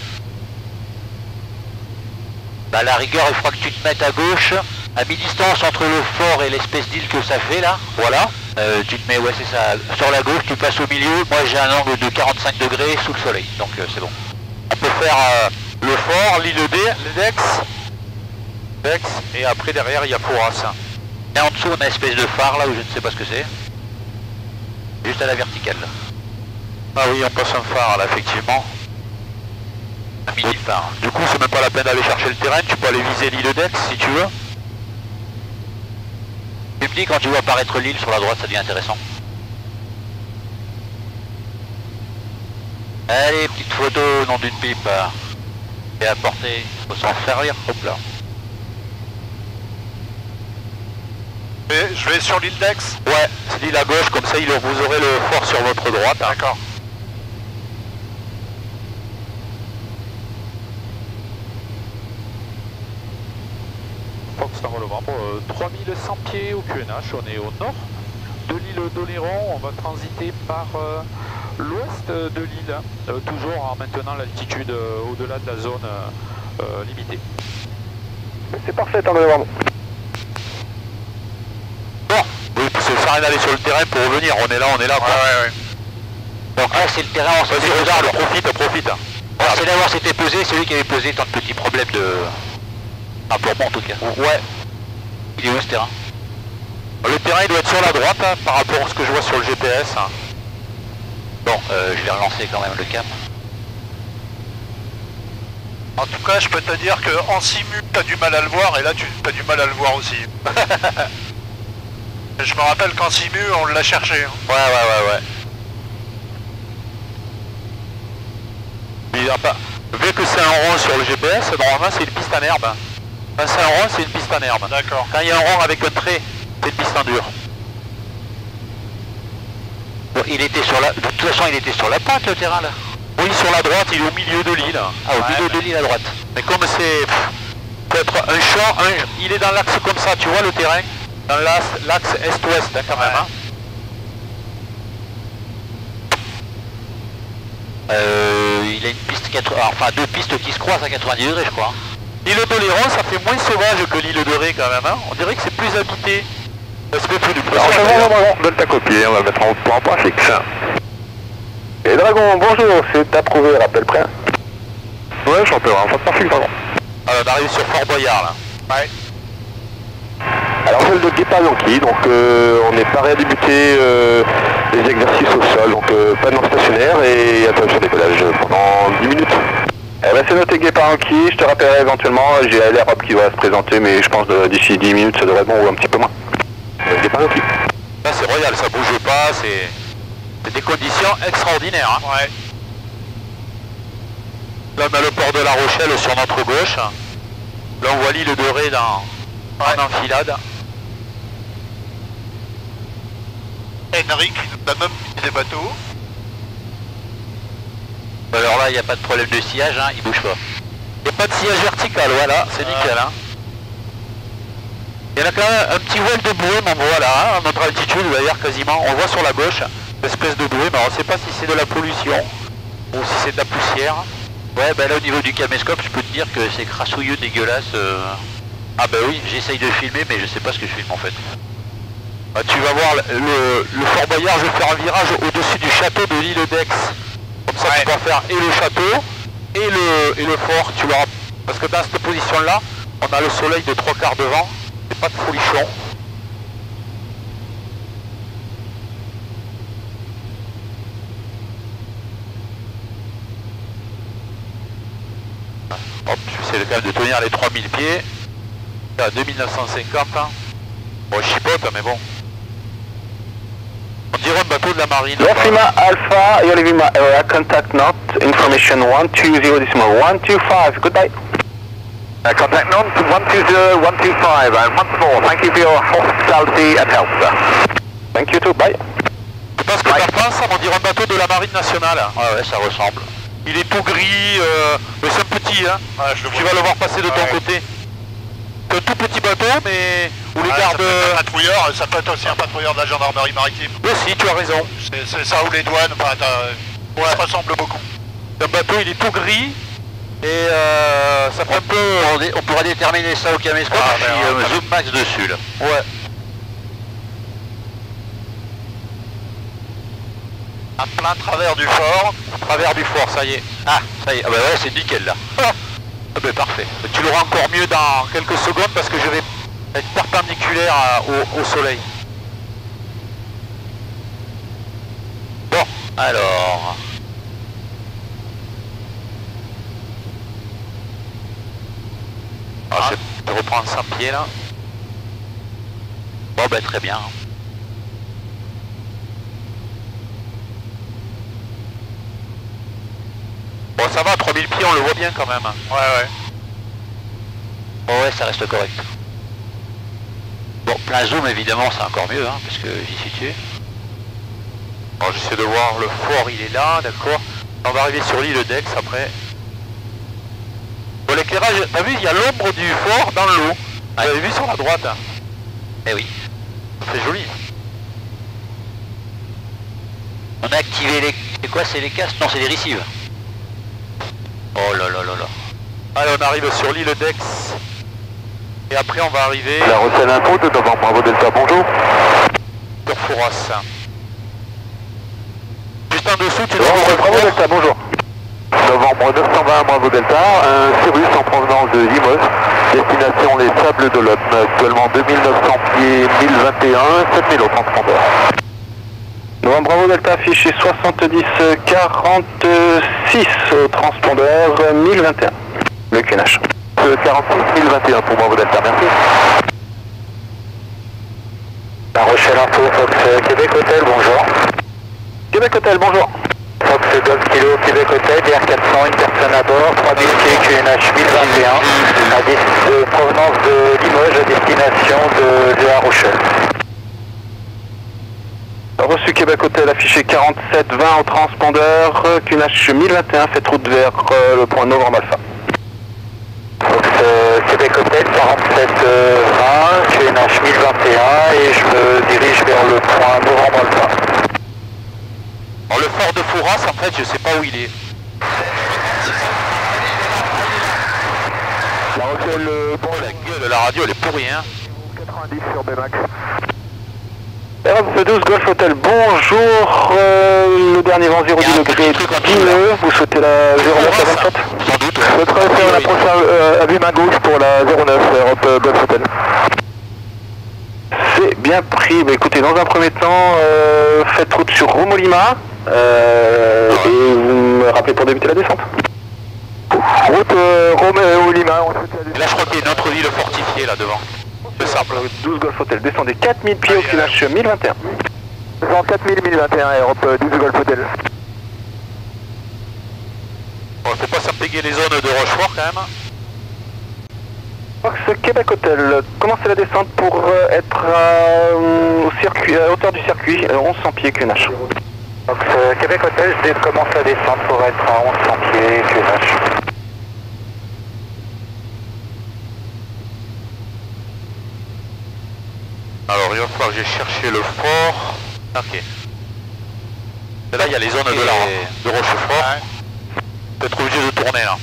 Bah à la rigueur, il faudra que tu te mettes à gauche, à mi-distance entre le fort et l'espèce d'île que ça fait là. Voilà. Tu te mets, ouais c'est ça, sur la gauche, tu passes au milieu. Moi j'ai un angle de 45 degrés sous le soleil, donc c'est bon. On peut faire le fort, l'île D, le Dex, et après derrière il y a Fouras. Et en dessous on a une espèce de phare là où je ne sais pas ce que c'est. Juste à la verticale. Ah oui, on passe un phare là effectivement. Un mini phare. Du coup c'est même pas la peine d'aller chercher le terrain, tu peux aller viser l'île Dex si tu veux. Tu me dis quand tu vois apparaître l'île sur la droite, ça devient intéressant. Allez, petite photo, nom d'une pipe. Et à portée, faut s'en servir, hop là. Je vais sur l'île Dex. Ouais, c'est l'île à gauche, comme ça vous aurez le fort sur votre droite. Hein. D'accord. Fox novembre, 3100 pieds au QNH, on est au nord de l'île d'Oléron, on va transiter par l'ouest de l'île, toujours en maintenant l'altitude au-delà de la zone limitée. C'est parfait, en novembre. Bon, oui, ça sert à rien d'aller sur le terrain pour revenir, on est là quoi. Ouais. Donc là c'est le terrain, on s'est dit, regarde, profite. C'est d'avoir s'était pesé, c'est lui qui avait posé tant de petits problèmes de... Ah, pour moi en tout cas. Ouais. Il est où ce terrain? Le terrain il doit être sur la droite hein, par rapport à ce que je vois sur le GPS. Hein. Bon, je vais relancer quand même le cap. En tout cas, je peux te dire qu'en simu, t'as du mal à le voir, et là, t'as du mal à le voir aussi. Je me rappelle qu'en simu, on l'a cherché. Hein. Ouais. Il y a pas... Vu que c'est un rond sur le GPS, normalement c'est une piste en herbe. Quand c'est un rond, c'est une piste en herbe. D'accord. Quand il y a un rond avec un trait, c'est une piste en dur. Bon, il était sur la... De toute façon, il était sur la pointe le terrain là. Oui, sur la droite, il est au milieu de l'île. Ah, au milieu de l'île à droite. Mais comme c'est... Peut-être un champ, il est dans l'axe comme ça, tu vois le terrain? Dans l'axe est-ouest hein, quand même. Hein. Il a une piste, enfin deux pistes qui se croisent à 90 degrés je crois. L'île d'Oléron ça fait moins sauvage que l'île de Ré quand même, hein. On dirait que c'est plus habité. Parce que plus du poisson. Delta copié, on va mettre en point fixe. Et Dragon, bonjour, c'est approuvé, rappel prêt. Ouais, je rappelle, en point fixe, Dragon. Alors on arrive sur Fort Boyard là. Ouais. Alors vol de départ Yankee, donc on n'est pas prêt à débuter les exercices au sol, donc pas de stationnaire et attention décollage pendant 10 minutes. Eh ben c'est noté Guépard Yankee, je te rappellerai éventuellement, j'ai l'Europe qui va se présenter mais je pense d'ici 10 minutes ça devrait être bon ou un petit peu moins. Guépard Yankee. Là c'est royal, ça bouge pas, c'est des conditions extraordinaires. Hein. Ouais. Là on a le port de La Rochelle sur notre gauche. Là on voit l'île de Ré en enfilade. Henrik nous a même mis des bateaux. Alors là il n'y a pas de problème de sillage, hein, il bouge pas. Il n'y a pas de sillage vertical, voilà, c'est nickel. Hein. Il y en a quand même un petit voile de brume, on voit là, hein, à notre altitude d'ailleurs quasiment, on voit sur la gauche, une espèce de brume, alors on ne sait pas si c'est de la pollution ou si c'est de la poussière. Ouais, bah là au niveau du caméscope, je peux te dire que c'est crassouilleux, dégueulasse. Ah bah oui, j'essaye de filmer mais je sais pas ce que je filme en fait. Bah, tu vas voir le Fort Boyard, je vais faire un virage au-dessus du château de l'île Dex. Comme ça tu vas faire et le château et le fort, tu l'auras. Parce que dans cette position là, on a le soleil de 3/4 de vent, c'est pas de folichon. Hop, j'essaie quand même de tenir les 3000 pieds. À 2950. Hein. Bon, je chipote, mais bon. On dirait un bateau de la marine. Lima Alpha, you're leaving my area, contact not, information 120.125, goodbye. Contact not, 120.125, and once more, thank you for your hospitality and help, sir. Thank you too, bye. Je pense que la France, ça, on dirait un bateau de la marine nationale. Ouais, ça ressemble. Il est tout gris, mais c'est un petit, hein. Ouais, tu vas le voir passer de ton côté. C'est un tout petit bateau, mais où les gardes... Ça peut être aussi un patrouilleur de la gendarmerie maritime. Oui, si, tu as raison. C'est ça, ou les douanes, enfin, ça ressemble beaucoup. Le bateau, il est tout gris, et ça fait un peu... On pourra déterminer ça au caméscope, zoom max dessus, là. Ouais. À plein travers du fort. Travers du fort, ça y est. Ah, ça y est. Ah bah ouais, c'est nickel là. Ah bah parfait. Tu l'auras encore mieux dans quelques secondes parce que je vais être perpendiculaire au soleil. Bon, alors... Ah, je vais reprendre 100 pieds là. Bon bah très bien. Bon ça va, 3000 pieds on le voit bien quand même. Ouais ouais. Oh ouais, ça reste correct. Bon, plein zoom évidemment c'est encore mieux hein, parce que j'y situe. Bon j'essaie de voir, le fort il est là, d'accord. On va arriver sur l'île d'Aix après. Bon l'éclairage, t'as vu il y a l'ombre du fort dans l'eau. Vous avez vu sur la droite hein. Eh oui. C'est joli. On a activé les... C'est quoi, c'est les casques? Non, c'est les receives. Oh là là là là. Allez, on arrive sur l'île d'Aix. Et après, on va arriver... La Rochelle Info de Novembre Bravo Delta, bonjour. Sur Fouras. Juste en dessous, tu Novembre Bravo Delta, bonjour. Novembre 920 Bravo Delta, un Cirrus en provenance de Limoges. Destination les Sables d'Olonne, actuellement 2900 pieds, 1021, 7000 au transpondeur. Novembre Bravo Delta, affiché 70 46 au transpondeur, 1021. Le QNH. 46 1021 pour Bravo Delta, merci. La Rochelle Info, Fox Québec Hotel, bonjour. Québec Hotel, bonjour. Fox Golf Kilo, Québec Hotel, DR400, une personne à bord, 3000 pieds, QNH 1021, de provenance de Limoges, à destination de La Rochelle. Reçu Québec Hotel, affiché 47 20 au transpondeur, QNH 1021, faites route vers le point Novembre Alpha. Fox Québec Hotel, 47 20, QNH 1021, et je me dirige vers le point Novembre Alpha. Alors, le fort de Fouras, en fait, je sais pas où il est. La Rochelle, Bon, la gueule, la radio, elle est pourrie, hein. 90 sur BMAX. Europe 12 Golf Hotel, bonjour. Le dernier vent 0 degré dineux. Vous souhaitez la 09 à 27? Sans doute. Je vais faire l'approche à vue main gauche pour la 09 Europe Golf Hotel. C'est bien pris. Bah, écoutez, dans un premier temps, faites route sur Romolima. Et vous me rappelez pour débuter la descente. Route Romolima. Là, je crois qu'il y a une autre ville fortifiée là devant. C'est simple. 12 Golf Hotel, descendez 4000 pieds au QNH 1021. 4000 1021, Europe 12 Golf Hotel. Bon, faut pas s'empéguer les zones de Rochefort quand même. Fox Québec Hotel, commencez la descente pour être au circuit, à hauteur du circuit, 1100 pieds QNH. Fox Québec Hotel, je commence la descente pour être à 1100 pieds QNH. Alors il va falloir que j'ai cherché le fort. Ok. Et là il y a les zones de Rochefort. Ouais. Peut-être obligé de tourner là.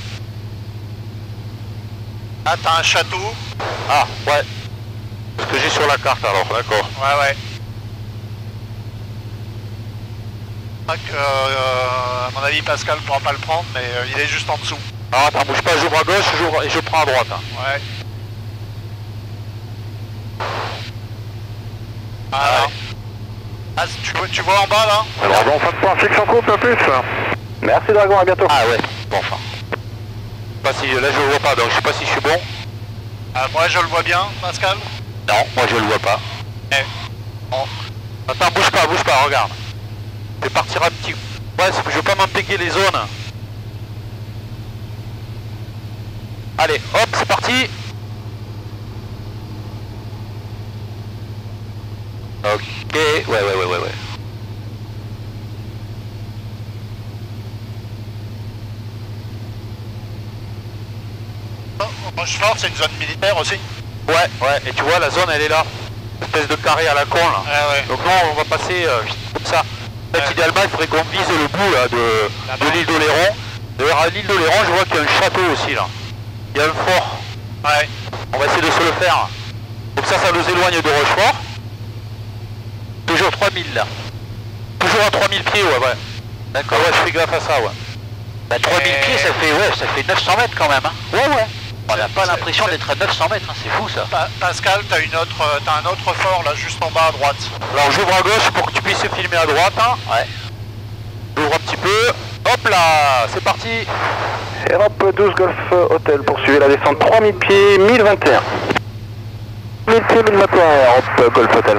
Ah, t'as un château? Ah ouais. Ce que j'ai sur la carte alors, d'accord. Ouais ouais. À mon avis Pascal ne pourra pas le prendre, mais il est juste en dessous. Ah attends, bouge pas, j'ouvre à gauche et je prends à droite. Ouais. Ah, ah tu vois en bas là? Alors bon, pas de point fixe en coupe, un plus. Merci Dragon, à bientôt. Ah ouais, bon enfin. Pas si, là je le vois pas, donc je sais pas si je suis bon. Moi je le vois bien, Pascal. Non, moi je le vois pas. Eh. Bon. Attends, bouge pas, regarde. Je vais partir un petit... Ouais, je veux pas m'empéguer les zones. Allez, hop, c'est parti. Ok, ouais. Rochefort, c'est une zone militaire aussi? Ouais, et tu vois, la zone elle est là. Une espèce de carré à la con là. Ah ouais. Donc là, on va passer comme ça. En fait, idéalement, il faudrait qu'on vise le bout là, de l'île d'Oléron. D'ailleurs, à l'île d'Oléron, je vois qu'il y a un château aussi là. Il y a un fort. Ouais. On va essayer de se le faire. Donc ça nous éloigne de Rochefort. Toujours 3000 là. Toujours à 3000 pieds, ouais. D'accord, ouais, je fais gaffe à ça, ouais. Bah 3000 pieds, ça fait 900 mètres quand même, hein. Ouais. On n'a pas l'impression d'être à 900 mètres, hein. C'est fou ça. Pascal, t'as un autre fort là, juste en bas à droite. Alors j'ouvre à gauche pour que tu puisses filmer à droite, hein. Ouais. J'ouvre un petit peu. Hop là, c'est parti. Europe 12 Golf Hotel, poursuivez la descente 3000 pieds, 1021. 1000 pieds, 1021, Europe Golf Hotel.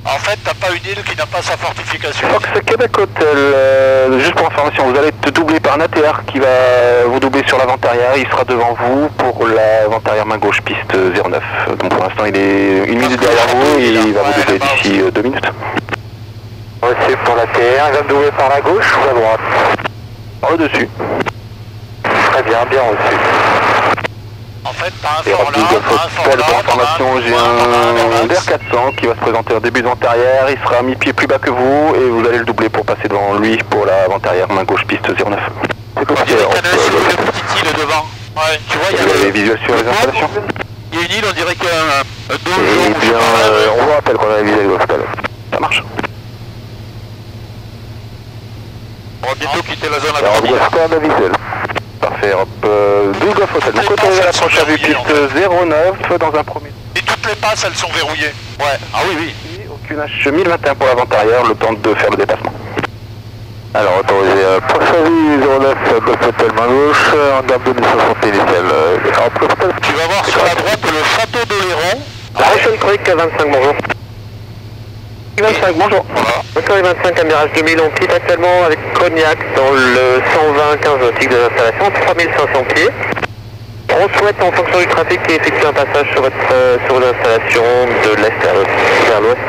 En fait, t'as pas une île qui n'a pas sa fortification. Fox Québec Hotel, juste pour information, vous allez être doublé par un ATR qui va vous doubler sur l'avant-arrière, il sera devant vous pour l'avant-arrière main gauche, piste 09. Donc pour l'instant il est une minute derrière vous et il va vous doubler d'ici 2 minutes. Reçu pour l'ATR, il va me doubler par la gauche ou à droite? Par le dessus. Très bien, bien reçu. En fait, t'as un fort là, pour information, j'ai un DR400 qui va se présenter en début de vente arrière, il sera mi-pied plus bas que vous et vous allez le doubler pour passer devant lui pour la vente arrière main gauche piste 09. C'est comme si il y a une petite île devant. Ouais, tu vois, il y a les visuels sur les installations. Il y a une île, on dirait qu'il y a un donjon. Eh bien, on vous rappelle qu'on a la visuelle l'hôpital. Ça marche. On va bientôt quitter la zone à Europe Golf Corps de visuel. Parfait, Europe 12 Golf Hotel. Donc autorisé à l'approche à vue piste 09 dans un premier. Et toutes les passes, elles sont verrouillées. Ouais, ah oui. Aucune H 1021 pour la vente arrière, le temps de faire le dépassement. Alors autorisé approche à vue 09 Golf Hotel main gauche, en gamme de 1060 initiale. Europe Golf Hotel. Tu vas voir sur la droite le château d'Oléron. La Rochelle Coric 25, bonjour. 25, bonjour. Moteur 25 Amirage 2000, on quitte actuellement avec Cognac dans le 120-15 nautique de l'installation, 3500 pieds. On souhaite en fonction du trafic effectuer un passage sur l'installation de l'est vers l'ouest.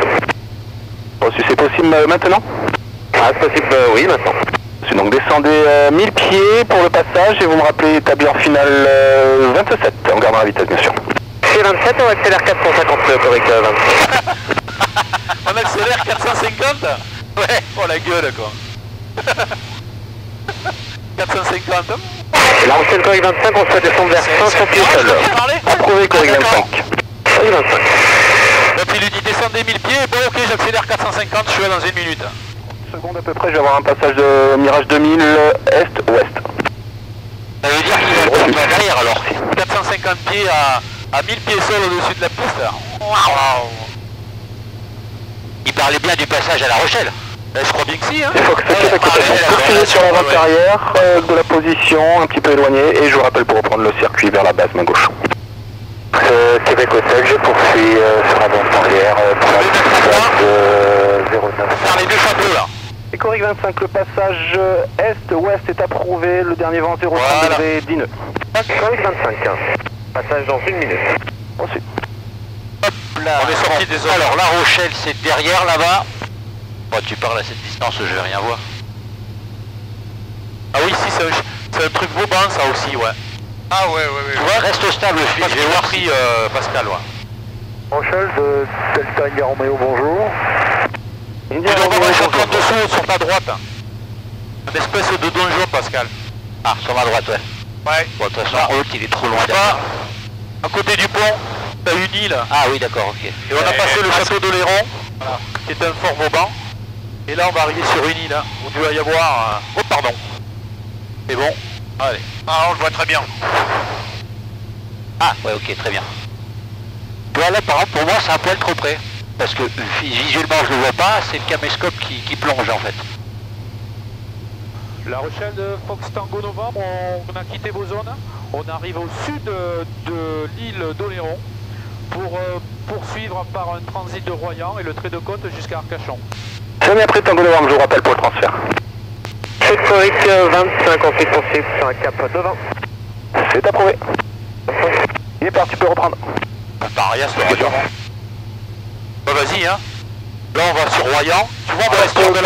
Reçu, c'est possible maintenant? Ah, c'est possible, oui, maintenant. Donc descendez 1000 pieds pour le passage et vous me rappelez établir en finale 27 en gardant la vitesse bien sûr. Chez 27, on accélère 450 Coric 27. On accélère 450? Ouais, oh la gueule quoi. 450. La Rochelle Coric 25, on souhaite descendre vers 500 pieds seul. Approuvé Coric 25. Coric 25. Donc il lui dit descendez 1000 pieds, bon ok j'accélère 450, je suis là dans 1 minute. Seconde à peu près, je vais avoir un passage de Mirage 2000 est-ouest. Ça veut dire qu'il va derrière alors. 450 pieds à 1000 pieds seul au-dessus de la piste. Waouh. Il parlait bien du passage à La Rochelle. Je crois bien que si, hein. Il faut que poursuivez sur l'avant arrière de la position, un petit peu éloignée, et je vous rappelle pour reprendre le circuit vers la base main gauche. Québec Hotel, je poursuis sur l'avant arrière pour la piste 09. Faire les deux châteaux là. Et Coric 25, le passage est-ouest est approuvé, le dernier vent 0 degrés 10 nœuds. Coric 25, passage dans 1 minute. Ensuite. Hop là. On est sorti des zones. Alors La Rochelle c'est derrière là-bas. Oh, tu parles à cette distance, je vais rien voir. Ah oui, si, c'est un truc Vauban ça aussi, ouais. Ah ouais. Tu vois, reste stable, je vais voir si Pascal, ouais. Rochelle de Delta India Romeo, bonjour. Tu dois avoir un château en dessous sur ta droite. Une espèce de donjon, Pascal. Ah, sur ma droite, ouais. Ouais. Bon, de toute façon, l'autre il est trop loin derrière. À côté du pont, t'as une île. Ah oui, d'accord, ok. Et on a passé le château d'Oléron, voilà, qui est un fort Vauban. Et là, on va arriver sur une île, hein, où il va y avoir... Oh, pardon. C'est bon. Allez. Ah, on le voit très bien. Ah, ouais, ok, très bien. Voilà, par exemple, pour moi, c'est un poil trop près. Parce que visuellement, je le vois pas, c'est le caméscope qui plonge, en fait. La Rochelle de Fox Tango Novembre, on a quitté vos zones. On arrive au sud de l'île d'Oléron pour poursuivre par un transit de Royan et le trait de côte jusqu'à Arcachon. Jamais après Tango Novembre, je vous rappelle pour le transfert. C'est Coric 25, ensuite poursuivre sur un cap devant. C'est approuvé. Il est parti, tu peux reprendre. Par rien, c'est Royan. Bah vas-y, hein. Là, on va sur Royan. Tu vois, on va rester de la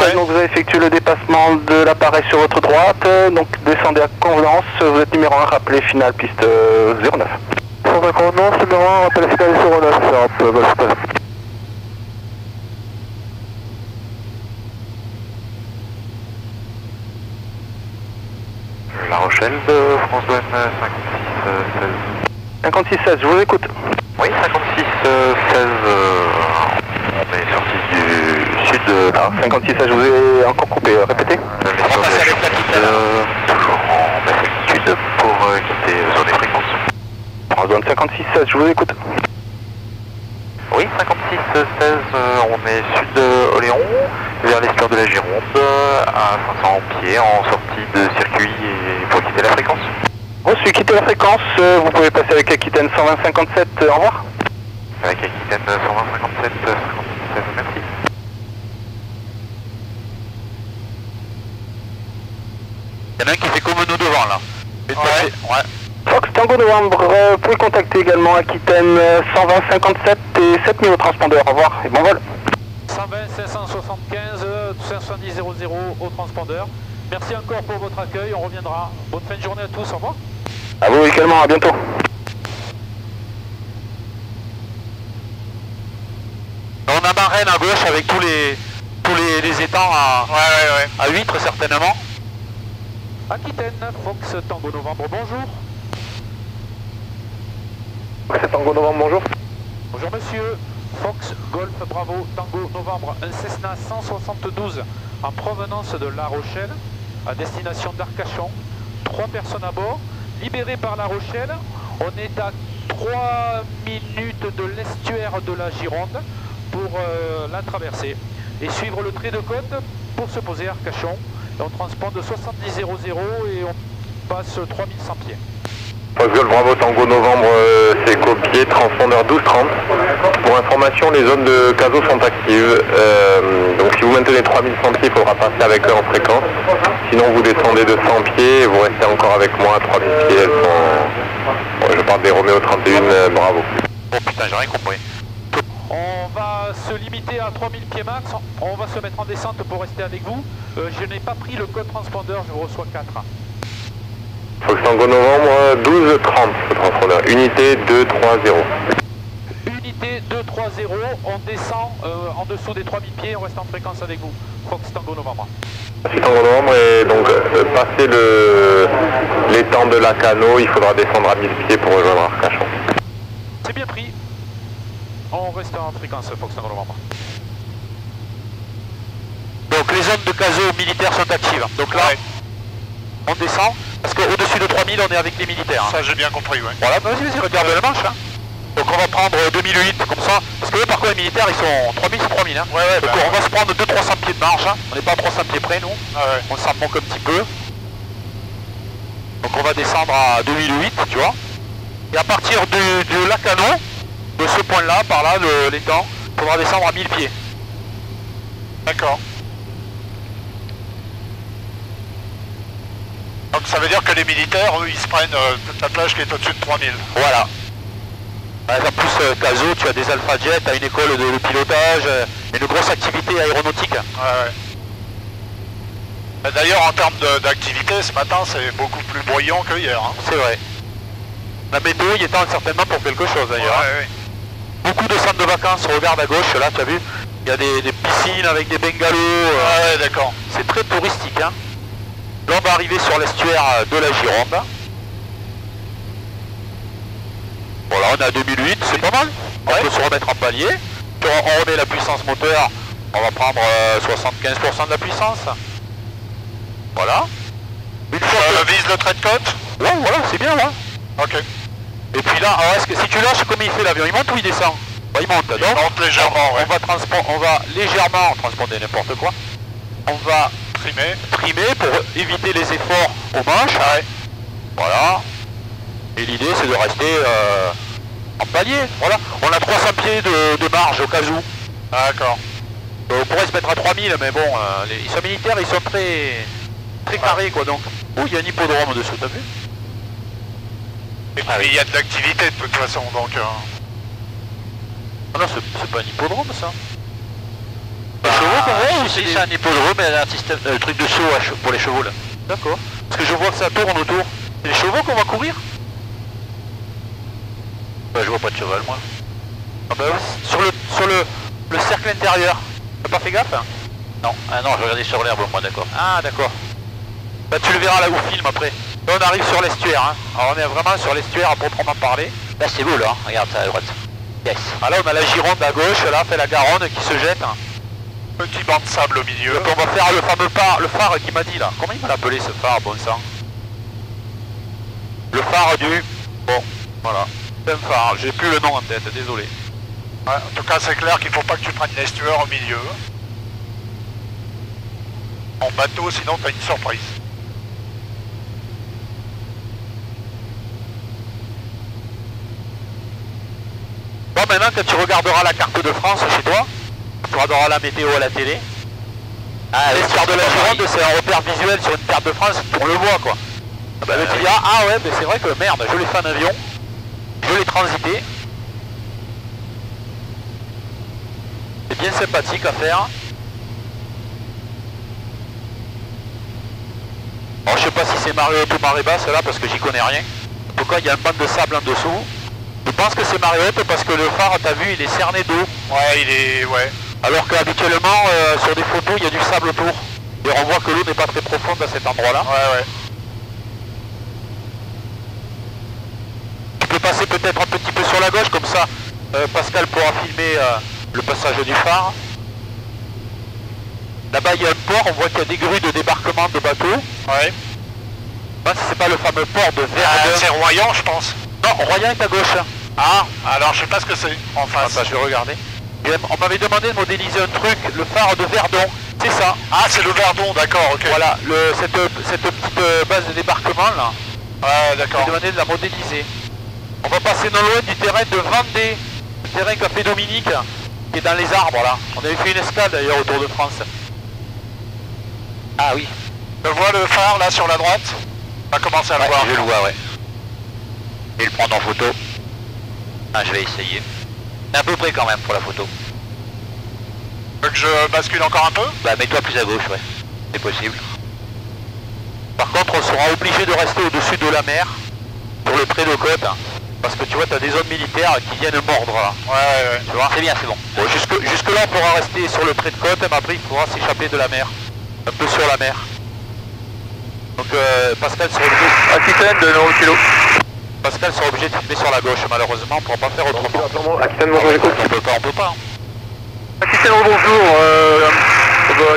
ouais. Donc vous avez effectué le dépassement de l'appareil sur votre droite. Donc descendez à convenance. Vous êtes numéro 1, rappelez finale piste 09. Sur la convenance, numéro 1, rappelez finale 09. La Rochelle de France Douane 56-16, je vous écoute. Oui, 56-16, on est sorti du sud Alors 56, ça je vous ai encore coupé, répétez. On va passer avec l'Aquitaine. Toujours en basse altitude pour quitter zone des fréquences. En zone 56, ça je vous écoute. Oui, 56-16, on est sud de Oléron, vers l'estuaire de la Gironde, à 500 pieds, en sortie de circuit et pour quitter la fréquence. Reçu, quittez la fréquence, vous pouvez passer avec Aquitaine 120-57, au revoir. Avec Aquitaine 120-57, 56-16, merci. Il y en a un qui fait comme nous devant là. Ouais. Fox Tango Novembre, vous pouvez contacter également Aquitaine 120-57 et 7000 au transpondeur, au revoir et bon vol. 120 575 570 00 au transpondeur. Merci encore pour votre accueil, on reviendra. Bonne fin de journée à tous, au revoir. À vous également, à bientôt. On a Marraine à gauche avec tous les étangs à huîtres certainement. Aquitaine, Fox Tango Novembre, bonjour. Fox Tango Novembre, bonjour. Bonjour monsieur, Fox Golf Bravo Tango Novembre, un Cessna 172 en provenance de La Rochelle à destination d'Arcachon. 3 personnes à bord, libérées par La Rochelle. On est à 3 minutes de l'estuaire de la Gironde pour la traverser et suivre le trait de côte pour se poser à Arcachon. Et on transporte de 70 00 et on passe 3100 pieds. Fox Golf Bravo Tango Novembre, c'est copié, transpondeur 1230. Pour information, les zones de CASO sont actives. Donc si vous maintenez 3100 pieds, il faudra passer avec eux en fréquence. Sinon vous descendez de 100 pieds et vous restez encore avec moi à 3000 pieds. Elles sont... Bon, je parle des Roméo 31 Bravo. Oh putain, j'ai rien compris. On va se limiter à 3000 pieds max, on va se mettre en descente pour rester avec vous. Je n'ai pas pris le code transpondeur, je vous reçois 4. Fox Tango Novembre 1230, le transpondeur. Unité 230. Unité 230, on descend en dessous des 3000 pieds, on reste en fréquence avec vous. Fox Tango Novembre. Fox Tango Novembre et donc passer l'étang de la Cano, il faudra descendre à 1000 pieds pour rejoindre Arcachon. C'est bien pris. On reste en fréquence, Fox Tango Novembre. Donc les zones de CASO militaires sont actives. Donc là, on descend, parce qu'au-dessus de 3000, on est avec les militaires. Ça, j'ai bien compris, ouais. Voilà, vas-y, regarde la manche. Hein. Donc on va prendre 2008, comme ça, parce que eux, par contre, les militaires, ils sont 3000, c'est 3000. Hein. Donc on va se prendre 200-300 pieds de marge. Hein. On n'est pas à 300 pieds près, nous. On s'en manque un petit peu. Donc on va descendre à 2008, tu vois. Et à partir de la Cano, de ce point-là, par là, l'étang, il faudra descendre à 1000 pieds. D'accord. Donc ça veut dire que les militaires, eux, ils se prennent toute la plage qui est au-dessus de 3000. Voilà. En plus, CASO, tu as des Alpha Jet, tu as une école de pilotage, une grosse activité aéronautique. D'ailleurs, en termes d'activité, ce matin, c'est beaucoup plus bruyant que hier. Hein. C'est vrai. La météo y étant certainement pour quelque chose d'ailleurs. Beaucoup de centres de vacances, regarde à gauche, là, tu as vu, il y a des piscines avec des bungalows. D'accord. C'est très touristique. Hein. Là, on va arriver sur l'estuaire de la Gironde. Voilà, on est à 2008, c'est pas mal. On peut se remettre en palier. On remet la puissance moteur, on va prendre 75% de la puissance. Voilà. Une fois que vise le trait de côte. Ouais, voilà, c'est bien, là. Ok. Et puis là, alors si tu lâches, comment il fait l'avion? Il monte ou il descend? Il monte. Donc, il monte légèrement, on va légèrement transponder n'importe quoi. On va trimer pour éviter les efforts aux manches. Voilà. Et l'idée, c'est de rester en palier. Voilà. On a 300 pieds de marge au cas où. D'accord. On pourrait se mettre à 3000, mais bon, ils sont militaires, ils sont très carrés, quoi. Donc, oh, il y a un hippodrome dessous, t'as vu? Et puis il y a de l'activité de toute façon, donc... Ah non, c'est pas un hippodrome, ça. C'est un hippodrome, mais un système, truc de saut pour les chevaux, là. D'accord. Parce que je vois que ça tourne autour. C'est les chevaux qu'on va courir? Bah, je vois pas de cheval, moi. Ah bah oui, sur le cercle intérieur. T'as pas fait gaffe, hein? Non, ah non, je regardais sur l'herbe, moi, d'accord. Ah, d'accord. Bah, tu le verras là au film, après. Là, on arrive sur l'estuaire, hein. Alors, on est vraiment sur l'estuaire à proprement parler. Là, c'est beau, là, hein. Regarde ça à droite. Yes. Ah, là, on a la Gironde à gauche, là, fait la Garonne qui se jette. Hein. Petit banc de sable au milieu. Donc on va faire le fameux phare qu'il m'a dit là. Comment il m'a appelé ce phare, bon sang? Le phare du... Bon, voilà. C'est un phare, j'ai plus le nom en tête, désolé. Ouais, en tout cas, c'est clair qu'il faut pas que tu prennes une estuaire au milieu. En bateau, sinon t'as une surprise. Bon, maintenant quand tu regarderas la carte de France chez toi, tu regarderas la météo à la télé. Ah, l'estuaire de la Gironde, c'est un repère visuel sur une carte de France, on le voit quoi. Bah, tu dis, ah ouais, mais c'est vrai que merde, je l'ai fait en avion, je l'ai transité. C'est bien sympathique à faire. Alors je sais pas si c'est marée haute ou marée basse là parce que j'y connais rien. En tout cas il y a un banc de sable en dessous. Je pense que c'est marée haute parce que le phare, t'as vu, il est cerné d'eau. Ouais, il est... ouais. Alors qu'habituellement sur des photos il y a du sable autour. Et on voit que l'eau n'est pas très profonde à cet endroit là. Ouais, ouais. Tu peux passer peut-être un petit peu sur la gauche comme ça. Pascal pourra filmer le passage du phare. Là-bas il y a un port, on voit qu'il y a des grues de débarquement de bateaux. Ouais. C'est pas le fameux port de Verdun. C'est Royan, je pense. Non, Royan est à gauche. Ah, alors je sais pas ce que c'est en face. Attends, je vais regarder. On m'avait demandé de modéliser un truc, le phare de Verdon. C'est ça. Ah, c'est le Verdon, d'accord, ok. Voilà, cette petite base de débarquement là. Ouais, d'accord. On m'a demandé de la modéliser. On va passer non loin du terrain de Vendée, le terrain qu'a fait Dominique, qui est dans les arbres là. On avait fait une escale d'ailleurs autour de France. Ah oui. Je vois le phare là sur la droite. On va commencer à le voir. Je le vois, ouais. Je vais le prendre en photo. Ah, je vais essayer. C'est à peu près quand même pour la photo. Tu veux que je bascule encore un peu? Bah, mets-toi plus à gauche, ouais. C'est possible. Par contre, on sera obligé de rester au-dessus de la mer, pour le près de côte. Parce que tu vois, tu as des zones militaires qui viennent mordre là. Ouais. Tu vois, c'est bien, c'est bon. Bon, jusque là, on pourra rester sur le trait de côte, mais après, il faudra s'échapper de la mer. Un peu sur la mer. Donc, Pascal sera obligé... Aquitaine de 9 kg. Pascal sera obligé de filmer sur la gauche, malheureusement, on ne pourra pas faire autrement. Aquitaine, bonjour, j'écoute. On peut pas. Aquitaine, bonjour.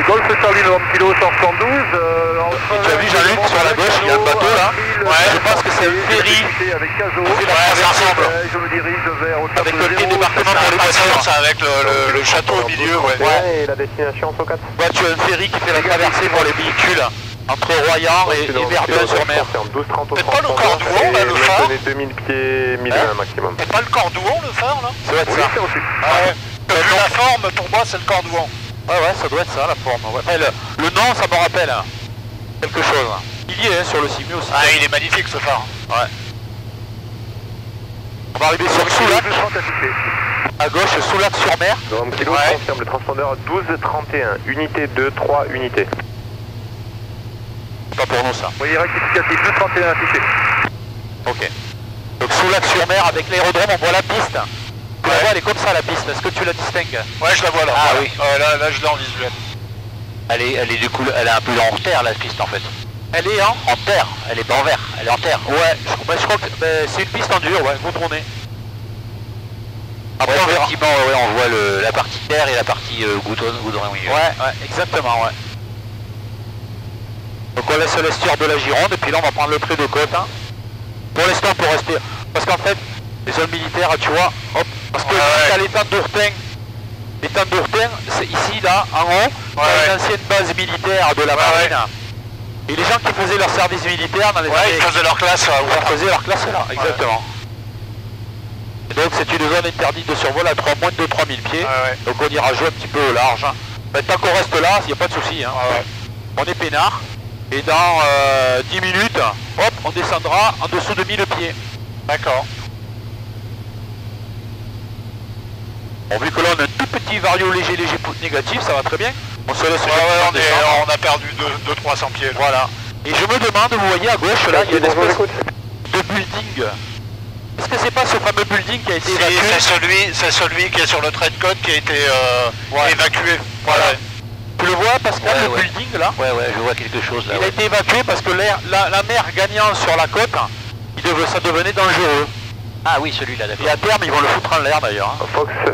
Golf Charlie 90 kg 172. Tu as vu Jean-Luc sur la gauche, il y a un bateau là. Ouais, je pense que c'est un ferry. Ouais, ça ressemble. Je me dirige vers au avec le petit débarquement pour les bateaux. Ça avec le château au milieu, ouais. Ouais, et la destination 104. Ouais, tu as un ferry qui fait la traversée pour les véhicules entre Royan et Verdun-sur-Mer. C'est pas le Cordouan là, le phare? 2000 pieds, 1020 maximum. C'est pas le Cordouan le phare là? Ça doit être ça. Ouais. Vu la forme, pour moi c'est le Cordouan. Ouais, ça doit être ça la forme. Ouais. Après, le nom, ça me rappelle quelque chose. Il y est sur le Simu aussi. Ah, il est magnifique ce phare. Ouais. On va arriver sur Soulac. À gauche, Soulac-sur-Mer. Donc, kilo, confirme le transpondeur 1231. Unité 2, 3 unités. C'est pas pour nous ça. Oui, rectificatif 1231 affiché. Ok. Donc Soulac-sur-Mer avec l'aérodrome, on voit la piste. Tu la vois, elle est comme ça la piste. Est-ce que tu la distingues? Ouais, je la vois là. Ah voilà. oui. Là, je l'ai en visuel. Elle est du coup, elle est un peu en terre la piste en fait. Elle est en terre, elle est pas en vert, elle est en terre. Ouais, je crois que c'est une piste en dur, ouais, vous tournez. Après, effectivement, ouais, on voit la partie terre et la partie goudron. Oui. Ouais, exactement, ouais. Donc on laisse l'estuaire de la Gironde et puis là on va prendre le trait de côte. Hein. Pour l'instant pour rester. Parce qu'en fait, les zones militaires, tu vois, hop, parce que t'as l'étang d'Ourtin. L'étang d'Ourtin, c'est ici, là, en haut, t'as une ancienne base militaire de la marine. Et les gens qui faisaient leur service militaire dans les années... ils faisaient leur classe là. Ils faisaient leur classe là, exactement. Et donc c'est une zone interdite de survol à moins de 3000 pieds. Donc on ira jouer un petit peu au large. Hein. Mais tant qu'on reste là, il n'y a pas de souci. Hein. On est peinard. Et dans 10 minutes, hop, on descendra en dessous de 1000 pieds. D'accord. Bon, vu que là on a un tout petit vario léger négatif, ça va très bien. On se laisse on a perdu 200-300 pieds. Voilà. Et je me demande, vous voyez à gauche là, il y a une espèce de building. Est-ce que c'est pas ce fameux building qui a été évacué? C'est celui qui est sur le trait de côte qui a été évacué. Voilà. Tu le vois Pascal, le building là? Ouais, je vois quelque chose là. Il a été évacué parce que la mer gagnant sur la côte, ça devenait dangereux. Ah oui, celui-là, d'accord. Et à terme, ils vont le foutre en l'air d'ailleurs. Hein.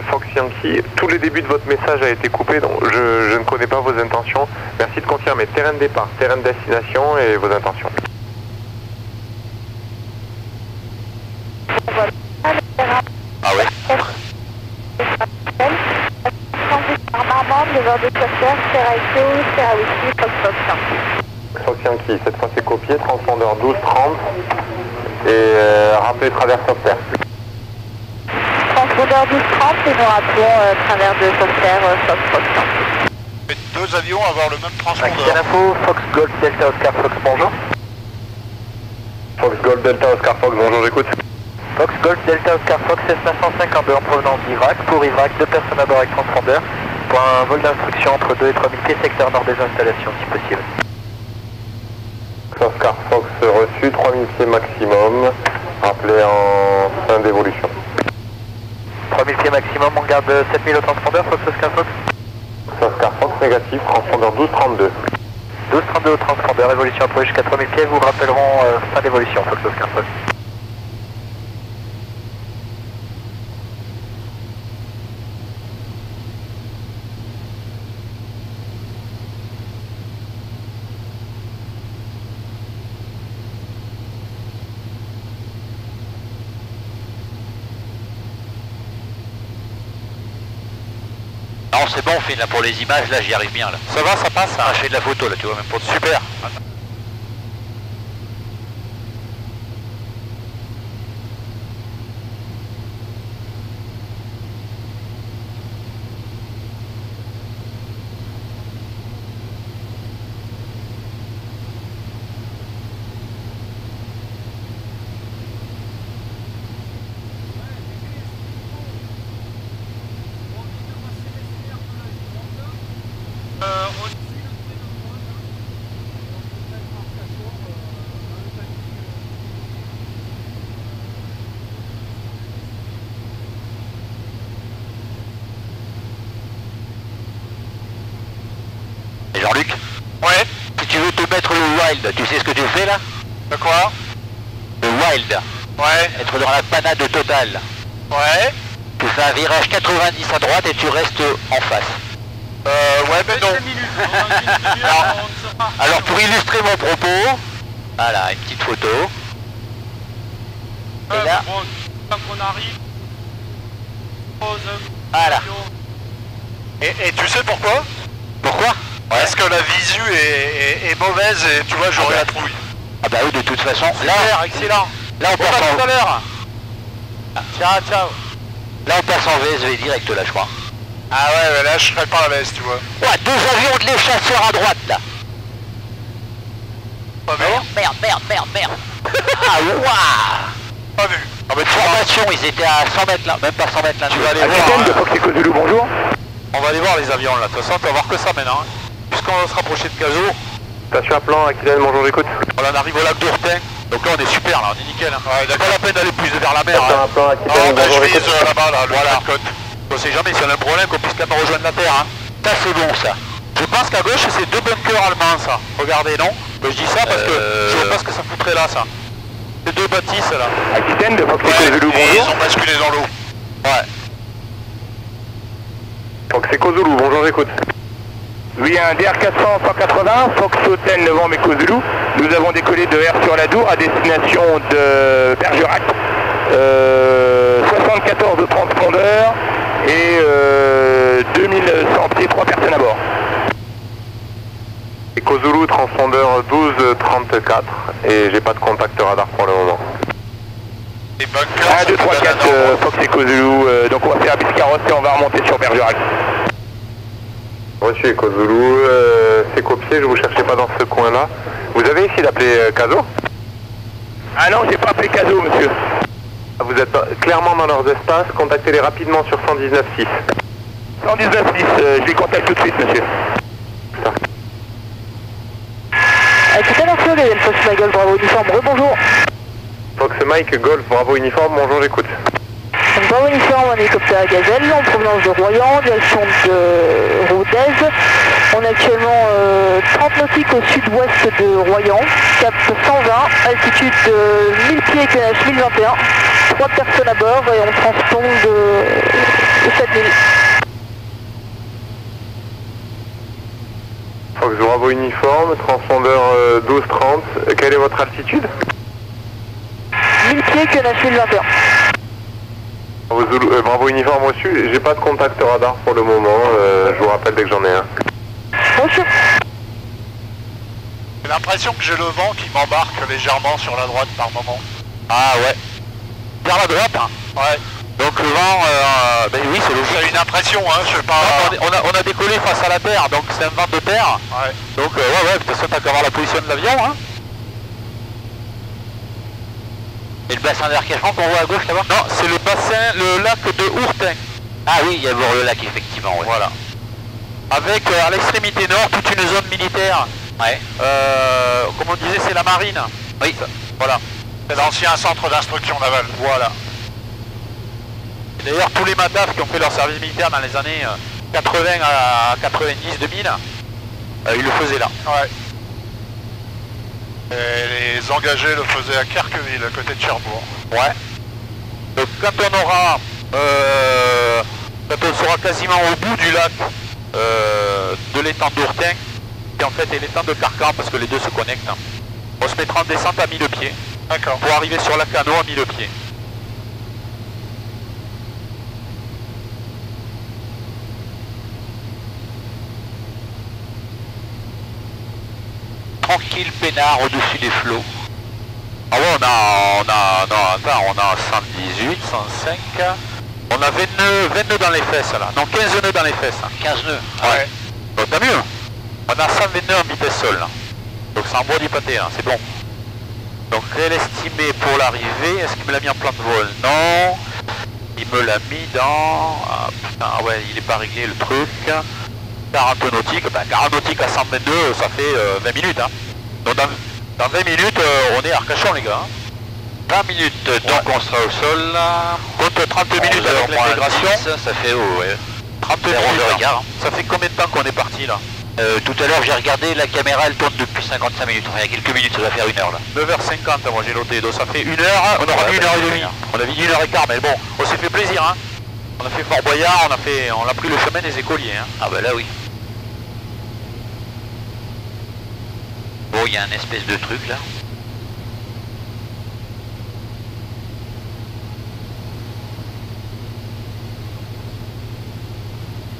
Fox Yankee, tout le début de votre message a été coupé, donc je ne connais pas vos intentions. Merci de confirmer terrain de départ, terrain de destination et vos intentions. Ah ouais. Fox Yankee, cette fois c'est copié, transpondeur 1230 et rappelez travers Software. Transpondeur 1230 et nous rappelons travers de Software, Fox. Deux avions avoir le même transpondeur. Action info, Fox Golf Delta Oscar Fox, bonjour. Fox Golf Delta Oscar Fox, bonjour, j'écoute. Fox Golf Delta Oscar Fox S952 en provenance d'Irak. Pour Irak, 2 personnes à bord avec transpondeur. Pour un vol d'instruction entre 2 et 3 000 pieds, secteur nord des installations si possible. Oscar Fox reçu, 3000 pieds maximum, rappelé en fin d'évolution. 3000 pieds maximum, on garde 7000 au transpondeur, Fox Oscar Fox. Oscar Fox négatif, transpondeur 1232. 1232 au transpondeur, évolution approchée jusqu'à 3000 pieds, vous rappellerons fin d'évolution, Fox Oscar Fox. Non, c'est bon, Finn, là, pour les images, là, j'y arrive bien, là. Ça va, ça passe, hein. Je fais de la photo, là, tu vois, même pour... Super. Jean-Luc? Ouais. Si tu veux te mettre le wild, tu sais ce que tu fais là? De quoi? Le wild. Ouais. Être dans la panade totale. Ouais. Tu fais un virage 90 à droite et tu restes en face. Ouais, mais non. Alors pour illustrer mon propos, voilà, une petite photo. Et là, bon, quand on arrive, voilà. Et tu sais pourquoi? Pourquoi? Parce que la visu est mauvaise et tu vois, j'aurais la trouille. Ah bah oui, de toute façon, là, excellent. Là on passe en... tout à l'heure. Ciao, ciao. Là on passe en VSV direct là, je crois. Ah ouais, mais là je serais pas à l'aise, tu vois. Ouais, 2 avions de les chasseurs à droite là. Pas vu. Merde. Ah waouh. Pas vu. Ah mais de formation, ils étaient à 100 mètres là, même pas 100 mètres là. Tu vas aller voir. Capitaine de Fox Echo Zulu, bonjour. On va aller voir les avions là, de toute façon tu vas voir que ça maintenant. Hein. Puisqu'on va se rapprocher de Gazo. Station à plan, Aquitaine, bonjour, j'écoute. On arrive au lac d'Ourtin. Donc là on est super là, on est nickel. Hein. Ouais, pas la peine d'aller plus vers la mer. Station à plan, Aquitaine, bonjour, je vise j'écoute. là-bas, là, le Voilà. côte. On sait jamais si on a un problème qu'on puisse quand même rejoindre la terre. Hein. Ça c'est bon ça. Je pense qu'à gauche c'est 2 bunkers allemands ça. Regardez, non? Je dis ça parce que je vois pas ce que ça foutrait là ça. C'est 2 bâtisses là. Aquitaine de Fox Echo Zulu, Et ils bonjour. ont basculé dans l'eau. Ouais. Fox Echo Zulu, bonjour, j'écoute. Oui, un DR400 180, Fox Hotel Novembre Echo Zulu. Nous avons décollé de Air sur la Dour à destination de Bergerac. 74 de transpondeur et 2100 pieds, 3 personnes à bord. Echo Zulu, transpondeur 1234 et j'ai pas de contact radar pour le moment. Les bunkers. 1, 2, 3, 4, Fox Echo Zulu, donc on va faire Biscarrosse et on va remonter sur Bergerac. Reçu Echo Zulu, c'est copié, je vous cherchais pas dans ce coin-là. Vous avez essayé d'appeler Caso? Ah non, j'ai pas appelé Caso, monsieur. Vous êtes clairement dans leurs espaces, contactez-les rapidement sur 119.6. 119.6, je les contacte tout de suite, monsieur. Capitaine Arthur, Gaël Fox Mike Golf, Bravo Uniforme, rebonjour. Fox Mike Golf, Bravo Uniforme, bonjour, j'écoute. Bravo Uniforme, un hélicoptère Gazelle en provenance de Royan, direction de Rodez. On est actuellement 30 nautiques au sud-ouest de Royan, cap 120, altitude de 1000 pieds, QNH 1021. 3 personnes à bord et on transpose de 7000. Fox Bravo uniforme, transpondeur 1230. Quelle est votre altitude? 1000 pieds que 9021. Bravo uniforme reçu. J'ai pas de contact radar pour le moment. Je vous rappelle dès que j'en ai un. Reçu. J'ai l'impression que j'ai le vent qui m'embarque légèrement sur la droite par moment. Ah ouais. Vers la droite, hein. Ouais. Donc le vent, ben oui, c'est logique. C'est une impression, hein, je sais pas. On a décollé face à la terre, donc c'est un vent de terre. Ouais. Donc ouais, de toute façon t'as qu'à voir la position de l'avion, hein. Et le bassin d'Arcachon qu'on voit à gauche là-bas? Non, c'est le bassin, le lac de Hourtin. Ah oui, il y a le lac effectivement, ouais. Voilà. Avec à l'extrémité nord toute une zone militaire. Ouais. Comme on disait, c'est la marine. Oui. Voilà. C'est l'ancien centre d'instruction navale. Voilà. D'ailleurs, tous les MATAF qui ont fait leur service militaire dans les années 80 à 90, 2000, ils le faisaient là. Ouais. Et les engagés le faisaient à Kerqueville, à côté de Cherbourg. Ouais. Donc quand on aura, quand on sera quasiment au bout du lac de l'étang d'Ourtin, qui en fait est l'étang de Carcan, parce que les deux se connectent, on se mettra en descente à 1000 pieds. D'accord. Pour arriver sur la Cano à 1000 pieds. Tranquille peinard au-dessus des flots. Ah ouais, on a 118, 105, on a 20 nœuds dans les fesses là, non 15 nœuds dans les fesses. 15 nœuds. Ouais. Donc t'as mieux. On a 120 nœuds en vitesse sol là. Donc c'est en bois du pâté, hein, c'est bon. Donc quel estimé pour l'arrivée? Est-ce qu'il me l'a mis en plan de vol? Non. Il me l'a mis dans... Ah putain, ouais, il est pas réglé le truc. 40 nautiques, ben 40 nautiques à 122, ça fait 20 minutes. Hein. Donc dans 20 minutes, on est à Arcachon les gars. Hein. 20 minutes, donc ouais. On sera au sol là. Compte 30 minutes avec l'intégration. Ça fait ouais. 30 minutes, hein. Ça fait combien de temps qu'on est parti là? Tout à l'heure j'ai regardé, la caméra elle tourne depuis 55 minutes, enfin il y a quelques minutes, ça va faire 1 heure là. 9h50 moi j'ai noté, donc ça fait 1 heure, on aura mis 1h30. On avait dit 1h15, mais bon, on s'est fait plaisir hein. On a fait Fort Boyard, on a pris le chemin des écoliers hein. Ah bah là oui. Bon, il y a un espèce de truc là.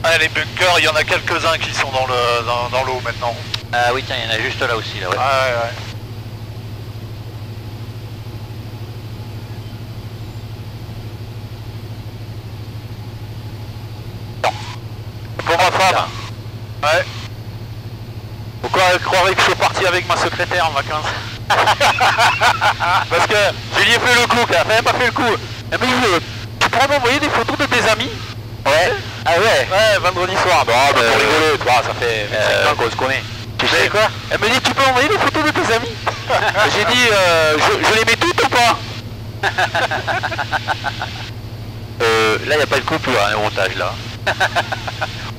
Ah, les bunkers, il y en a quelques-uns qui sont dans l'eau maintenant. Ah oui, tiens, il y en a juste là aussi là, ouais. Ah, ouais. Pour ma femme. Ouais. Pourquoi elle croirait que je suis parti avec ma secrétaire en vacances? Parce que je lui ai fait le coup, elle n'a pas fait le coup. Elle m'a dit, tu pourras m'envoyer des photos de tes amis? Ouais. Ah ouais? Ouais, vendredi soir. Bon, bah, pour rigoler, tu vois, ça fait 25 ans qu'on se connaît. Tu sais quoi? Elle me dit, tu peux envoyer des photos de tes amis? J'ai dit, je les mets toutes ou pas? Là, il n'y a pas de couple, hein, au montage, là.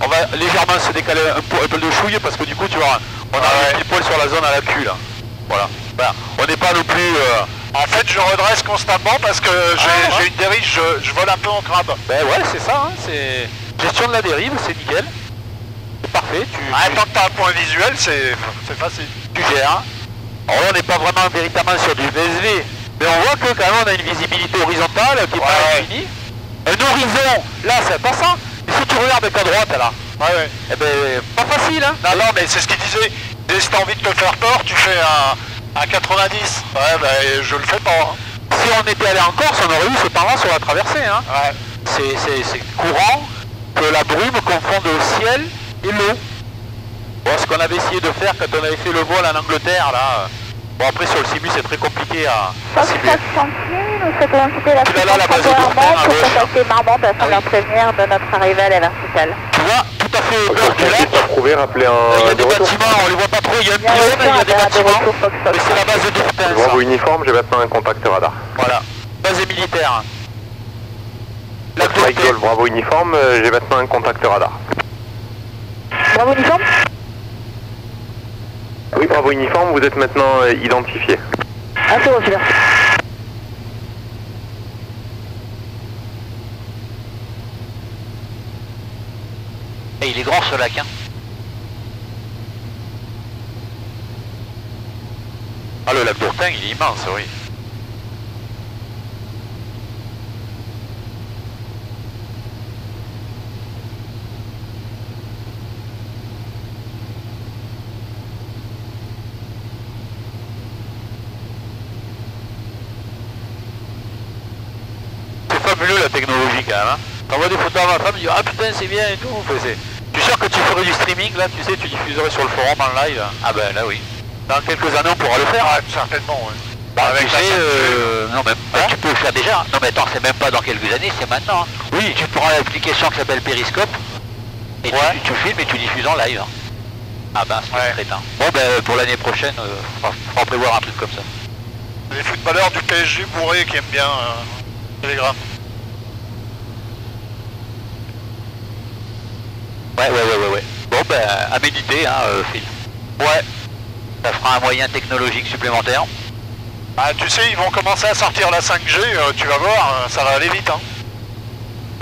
On va légèrement se décaler un peu de chouille parce que du coup, tu vois, on a les poils sur la zone à la cul, là. Voilà. Voilà. On n'est pas non plus... En fait, je redresse constamment parce que j'ai une dérive, je vole un peu en crabe. Ben ouais, c'est ça, hein, c'est... Gestion de la dérive, c'est nickel. C'est parfait, tant que tu as un point visuel, c'est facile. Tu gères. Alors là, on n'est pas vraiment véritablement sur du VSV, mais on voit que quand même on a une visibilité horizontale qui est pas infinie. Un horizon, là, c'est pas ça. Et si tu regardes avec ta droite, là, eh ben, pas facile, hein. Non, mais c'est ce qu'il disait. Si t'as envie de te faire peur, tu fais un 90. Ouais, ben, je le fais pas. Hein. Si on était allé en Corse, on aurait eu ce temps-là sur la traversée, hein. Ouais. C'est courant que la brume confonde le ciel et l'eau. Bon, ce qu'on avait essayé de faire quand on avait fait le vol en Angleterre, là... Bon, après, sur le Simu, c'est très compliqué à cibler. Nous souhaitons quitter la fréquence temporairement pour contacter Marmande afin de leur prévenir de notre arrivée à la verticale. Tu vois, tout à fait au bord du lac. Il y a des bâtiments, on les voit pas trop, il y a un pylône, il y a des bâtiments. Et c'est la base de Dourtin. Bravo uniforme, j'ai maintenant un contact radar. Voilà, base militaire. Bravo uniforme, j'ai maintenant un contact radar. Bravo uniforme? Oui, bravo uniforme, vous êtes maintenant identifié. Ah, c'est reçu, merci. il est grand ce lac. Hein. Ah, le lac d'Ourtin, il est immense, oui. La technologie quand même, hein. T'envoies des photos à ma femme, tu dis ah putain c'est bien et tout. Je suis sûr que tu ferais du streaming là, tu sais, tu diffuserais sur le forum en live. Ah ben là oui. Dans quelques années on pourra le faire. Ah, certainement, oui. Bah, avec tu sais, non mais hein, tu peux le faire déjà. Non mais attends, c'est même pas dans quelques années, c'est maintenant. Hein. Oui, tu prends l'application qui s'appelle Periscope et tu filmes et tu diffuses en live. Ah ben c'est crétin. Bon ben pour l'année prochaine, on va prévoir un truc comme ça. Les footballeurs du PSG bourrés qui aiment bien Telegram. Ouais. Bon ben à méditer hein Phil. Ouais. Ça fera un moyen technologique supplémentaire. Ah tu sais, ils vont commencer à sortir la 5G, tu vas voir, ça va aller vite hein.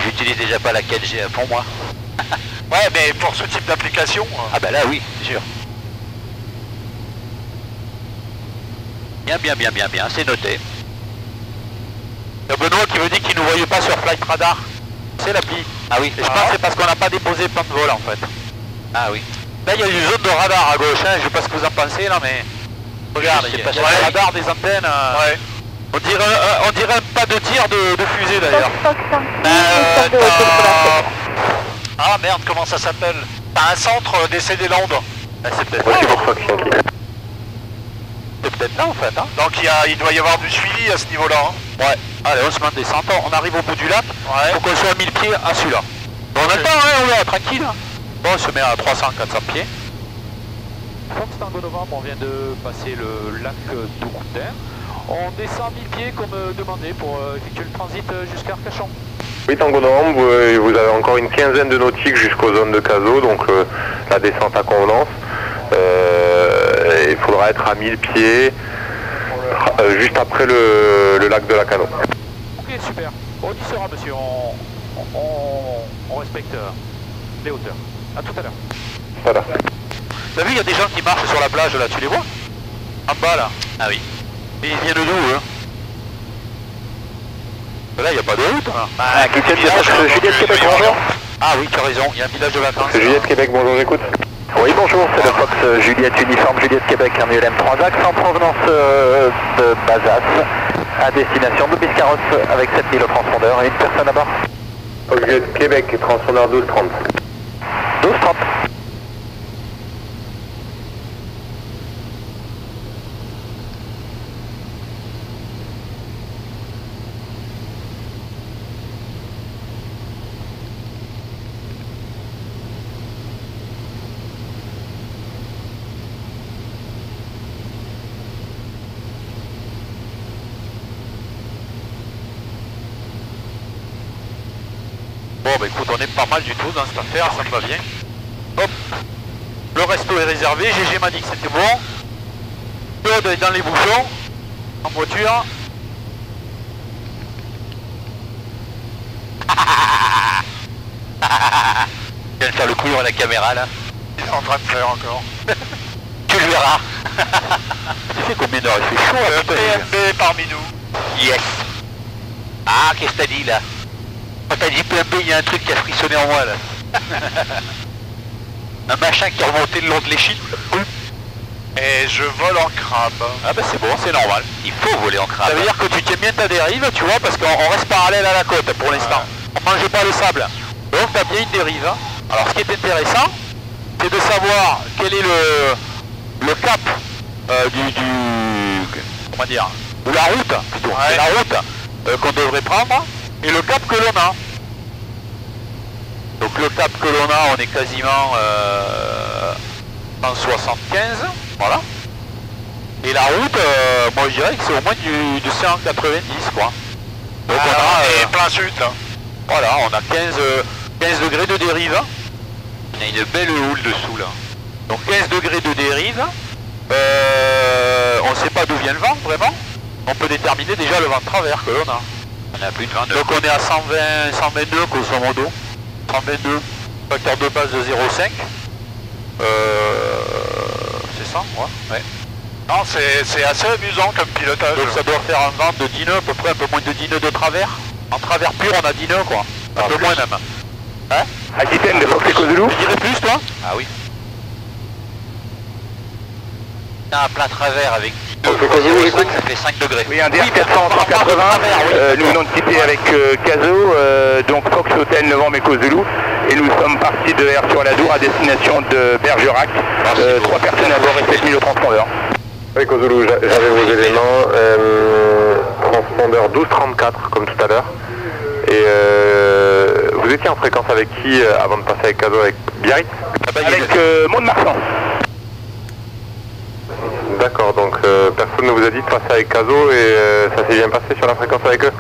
J'utilise déjà pas la 4G à fond moi. Ouais mais pour ce type d'application... Ah bah là oui, c'est sûr. Bien, c'est noté. Il y a Benoît qui me dit qu'il ne nous voyait pas sur Flight Radar. C'est l'appli. Ah oui. Et je pense que c'est parce qu'on n'a pas déposé plan de vol en fait. Ah oui. Là il y a une zone de radar à gauche, hein. Je sais pas ce que vous en pensez là mais... Regarde, il y a des radars, des antennes. Ouais. On dirait un pas de tir de fusée d'ailleurs. Ah merde, comment ça s'appelle? T'as un centre d'essai des Landes. Ah, c'est peut-être là en fait. Hein. Donc il doit y avoir du suivi à ce niveau-là. Hein. Ouais. Allez, on se met en descente, on arrive au bout du lac. Ouais. Faut qu'on soit à 1000 pieds à celui-là. Bon, on a le temps, hein, on est tranquille. Bon, on se met à 300-400 pieds. Fox Tango Novembre, on vient de passer le lac d'Ourtin. On descend à 1000 pieds comme demandé pour effectuer le transit jusqu'à Arcachon. Oui, Tango Novembre, vous avez encore une quinzaine de nautiques jusqu'aux zones de Cazaux, donc la descente à convenance. Il faudra être à 1000 pieds, juste après le lac de la Cano. Ok, super. On y sera, monsieur. On respecte les hauteurs. A tout à l'heure. Voilà. T'as vu, il y a des gens qui marchent sur la plage là, tu les vois? En bas là. Ah oui. Et ils viennent d'où hein? Là, il n'y a pas de route. Hein. Ah, Juliette Québec, bonjour. Ah oui, tu as raison, il y a un village de vacances. Juliette Québec, bonjour, j'écoute. Oui, bonjour, c'est le Fox Juliette Uniforme Juliette Québec, un ULM 3 axes en provenance de Bazas à destination de Biscarrosse avec 7000 au transpondeur et une personne à bord. Fox Juliette Québec, transpondeur 1230. 1230. Bon bah écoute, on est pas mal du tout dans cette affaire, ça me va bien. Hop, le resto est réservé, GG m'a dit que c'était bon. Claude est dans les bouchons, en voiture. Je viens de faire le couillon à la caméra là. Il est en train de faire encore. Tu le verras. Tu sais combien d'heures il fait chaud le PMB parmi nous. Yes. Ah, qu'est-ce que t'as dit là? Quand t'as dit PMB, il y a un truc qui a frissonné en moi là. Un machin qui est remonté le long de l'échine. Et je vole en crabe. Ah bah c'est bon, c'est normal. Il faut voler en crabe. Ça veut dire que tu tiens bien ta dérive, tu vois, parce qu'on reste parallèle à la côte pour l'instant. On mange pas le sable. Donc t'as bien une dérive. Hein. Alors ce qui est intéressant, c'est de savoir quel est le cap comment dire, ou la route plutôt. C'est la route qu'on devrait prendre et le cap que l'on a. Donc le cap que l'on a, on est quasiment 175, voilà. Et la route, moi je dirais que c'est au moins du 190 quoi. Donc on a plein sud. Hein. Voilà, on a 15 degrés de dérive. On a une belle houle dessous là. Donc 15 degrés de dérive. On ne sait pas d'où vient le vent vraiment. On peut déterminer déjà le vent de travers que l'on a. On a plus de 22. Donc on est à 122 grosso modo. 122. Facteur de base de 0,5. C'est ça, ouais. Non, c'est assez amusant comme pilotage. Donc ça doit faire un vent de 10 nœuds, à peu près un peu moins de 10 nœuds de travers. En travers pur, on a 10 nœuds, quoi. Un peu moins même. Hein? Aquitaine de Fox Echo Zulu. Tu dirais plus, toi? Ah oui. Un plein travers avec 10 nœuds, ça fait 5 degrés. Oui, un DR 400 180. Nous venons de quitter avec Caso, donc Fox Hotel Novembre Echo Zulu. Et nous sommes partis de Air sur l'Adour à destination de Bergerac. 3 personnes à bord et 7000 au transpondeur. Oui, Echo Zulu, j'avais vos éléments. Transpondeur 1234 comme tout à l'heure. Et vous étiez en fréquence avec qui avant de passer avec Caso, avec Biarritz? Avec Mont-de-Marsan. D'accord, donc personne ne vous a dit de passer avec Caso et ça s'est bien passé sur la fréquence avec eux?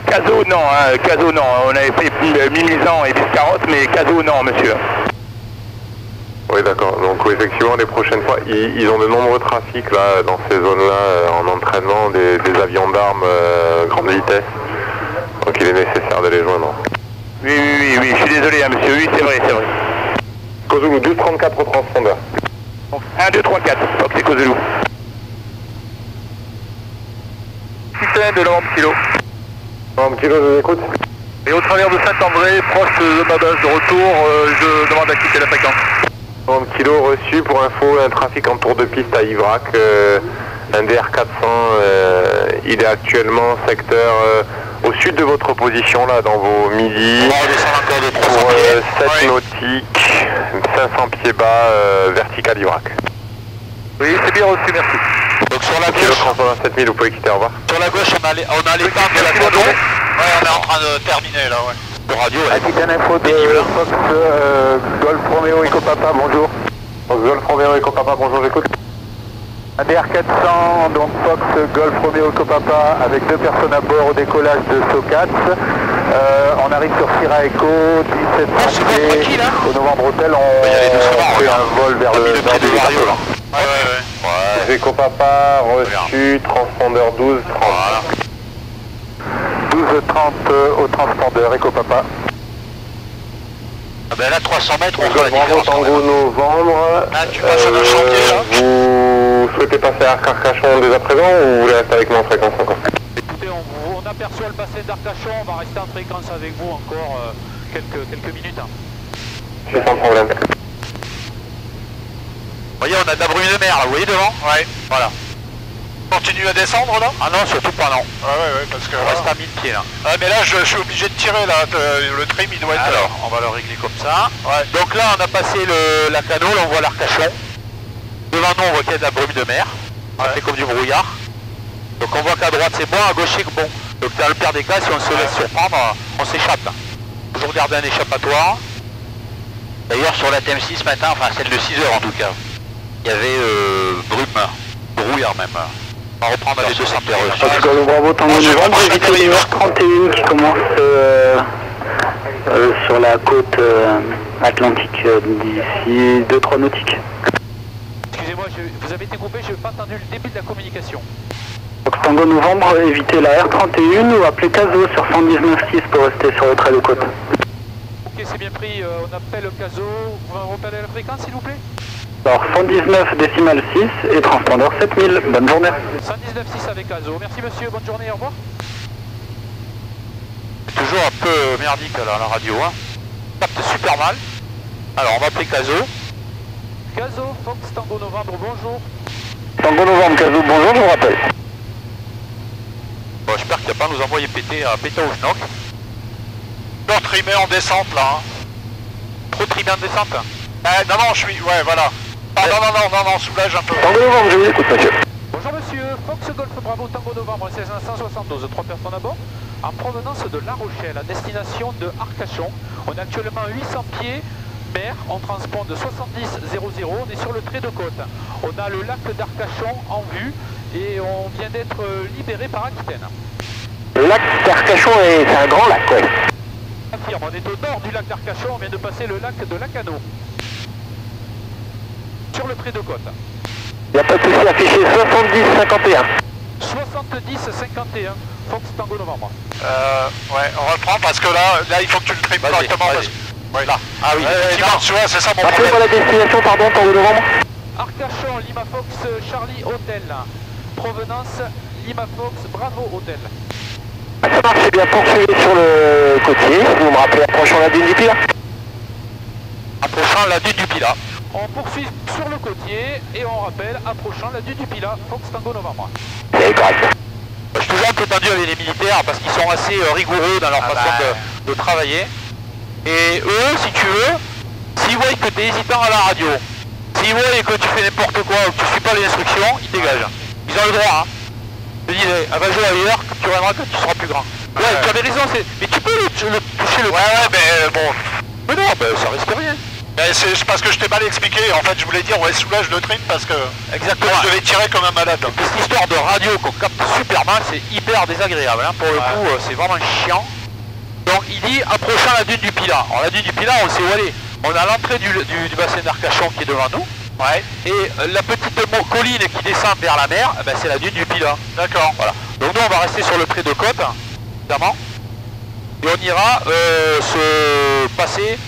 Caso non, hein, Caso non, on avait fait Mimizan et Biscarrosse, mais Caso non monsieur. Oui d'accord, donc oui, effectivement les prochaines fois, ils ont de nombreux trafics là dans ces zones-là en entraînement, des avions d'armes grande vitesse, donc il est nécessaire de les joindre. Oui, je suis désolé hein, monsieur, oui c'est vrai. Kozulu 1234 au transpondeur. Donc 1, 2, 3, 4, Fox et Kozulu. Capitaine de Novembre Kilo. Novembre Kilo, je vous écoute. Et au travers de Saint-André, proche de ma base de retour, je demande à quitter la fréquence. Novembre Kilo reçu, pour info, un trafic en tour de piste à Ivrac, un DR400, il est actuellement secteur au sud de votre position, là, dans vos midis, pour 7 nautiques, 500 pieds bas, vertical Ivrac. Oui, c'est bien reçu, merci. Donc sur la gauche, 7000, vous pouvez quitter, au revoir. sur la gauche, on a l'étang de la Cano. Ouais, on est en train de terminer là, ouais. De radio, ouais. Aquitaine info de Fox, Golf Romeo Eco Papa, bonjour. Golf Romeo Eco Papa, bonjour, j'écoute. Un DR400, donc Fox Golf Romeo Eco Papa, avec 2 personnes à bord au décollage de Socats. On arrive sur Sierra Echo, 17 pieds, au Novembre Hotel, on fait un vol vers le radio là. Ouais. Eco Papa, reçu, transpondeur 12, 30. Voilà. 12h30 au transpondeur Eco Papa. Ah ben là 300 mètres on voit la différence. Tango Novembre. Ah tu passes sur le chantier là. Vous souhaitez passer à Arcachon dès à présent ou vous voulez rester avec moi en fréquence encore? Écoutez, on aperçoit le bassin d'Arcachon, on va rester en fréquence avec vous encore quelques minutes. C'est sans problème. Vous voyez, on a de la brume de mer là, vous voyez devant? Ouais, voilà. Continue à descendre là? Ah non, surtout pas non. Ouais, parce que... On reste à 1000 pieds là. Ah mais là je suis obligé de tirer là, le trim il doit être... Alors, on va le régler comme ça. Ouais. Donc là on a passé la Cano, là on voit l'Arcachon. Devant nous on voit qu'il y a de la brume de mer. Ça fait comme du brouillard. Donc on voit qu'à droite c'est bon, à gauche c'est bon. Donc dans le pire des cas, si on se laisse surprendre, on s'échappe là. Toujours garder un échappatoire. D'ailleurs sur la TM6 ce matin, enfin celle de 6h en tout cas, il y avait brume, brouillard même. On va reprendre les 200 PRE. Bravo, Tango Novembre, évitez les 1h31 qui commence sur la côte atlantique d'ici 2-3 nautiques. Excusez-moi, vous avez été coupé, je n'ai pas entendu le début de la communication. Tango Novembre, évitez la R31 ou appelez Caso sur 119.6 pour rester sur le trait de côte. Ok, c'est bien pris, on appelle Caso, vous pouvez repeller la fréquence s'il vous plaît? Alors 119 décimal 6 et transpondeur 7000, bonne journée. 119.6 avec Caso, merci monsieur, bonne journée, au revoir. C'est toujours un peu merdique là la radio, hein. Capte super mal. Alors on va appeler Caso. Caso, Fox Tango Novembre, bonjour. Tango Novembre, Caso, bonjour, je vous rappelle. Bon, j'espère qu'il ne va pas nous envoyer péter au schnock. Non, trimé en descente là. Hein. Trop trimé en descente? Non, je suis... Ouais, voilà. Ah, non, soulage un peu. Tango Novembre, je vous écoute, monsieur. Bonjour monsieur, Fox Golf Bravo Tango Novembre 16172, 3 personnes à bord. En provenance de La Rochelle, à destination de Arcachon. On est actuellement à 800 pieds, mer, on transponde 70-00, on est sur le trait de côte. On a le lac d'Arcachon en vue et on vient d'être libéré par Aquitaine. Le lac d'Arcachon, c'est un grand lac, ouais. Affirme, on est au nord du lac d'Arcachon, on vient de passer le lac de Lacano. Sur le trait de côte. Il n'y a pas de souci, affiché 70-51. 70-51, Fox Tango Novembre. Ouais, on reprend parce que là il faut que tu le trimes correctement. Ouais, là. Ah oui, tu vois, c'est ça mon problème. Rappelez-moi la destination, pardon, Tango Novembre. Arcachon, Lima Fox, Charlie Hotel. Provenance, Lima Fox, Bravo Hotel. Ça marche, c'est bien, poursuivez sur le côtier. Vous me rappelez, approchant la dune du Pilat. Approchant la dune du Pilat. On poursuit sur le côtier et on rappelle, approchant la dune du Pilat, Fox Tango Novembre. C'est correct. Je suis toujours un peu tendu avec les militaires parce qu'ils sont assez rigoureux dans leur façon de travailler. Et eux, si tu veux, s'ils voient que tu es hésitant à la radio, s'ils voient que tu fais n'importe quoi ou que tu suis pas les instructions, ils dégagent. Ils ont le droit, hein. Je dis, elle va jouer ailleurs, tu reviendras quand tu seras plus grand. Ouais, tu avais raison, mais tu peux le toucher le... Ouais, mais bon... Mais non, ça risque rien. C'est parce que je t'ai mal expliqué, en fait je voulais dire ouais soulage le trim parce que exactement je devais tirer comme un malade. Cette histoire de radio qu'on capte super mal, c'est hyper désagréable, hein. Pour le coup c'est vraiment chiant. Donc il dit approchant la dune du Pilat. Alors la dune du Pilat on sait où elle est. On a l'entrée du bassin d'Arcachon qui est devant nous. Ouais. Et la petite colline qui descend vers la mer, ben, c'est la dune du Pilat. D'accord. Voilà. Donc nous on va rester sur le trait de côte, évidemment. Et on ira se passer.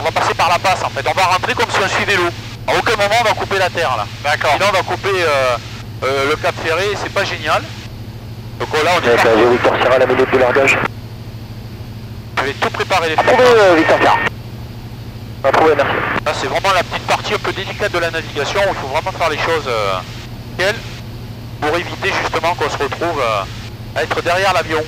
On va passer par la passe en fait, on va rentrer comme si on suivait l'eau. À aucun moment on va couper la terre là. D'accord. Sinon on va couper le Cap Ferré, c'est pas génial. Donc là on est parti. Victor Sierra, la minute de largage. Je vais tout préparer les Approuvé Victor Sierra. Approuvé, merci. Là c'est vraiment la petite partie un peu délicate de la navigation où il faut vraiment faire les choses nickel pour éviter justement qu'on se retrouve à être derrière l'avion.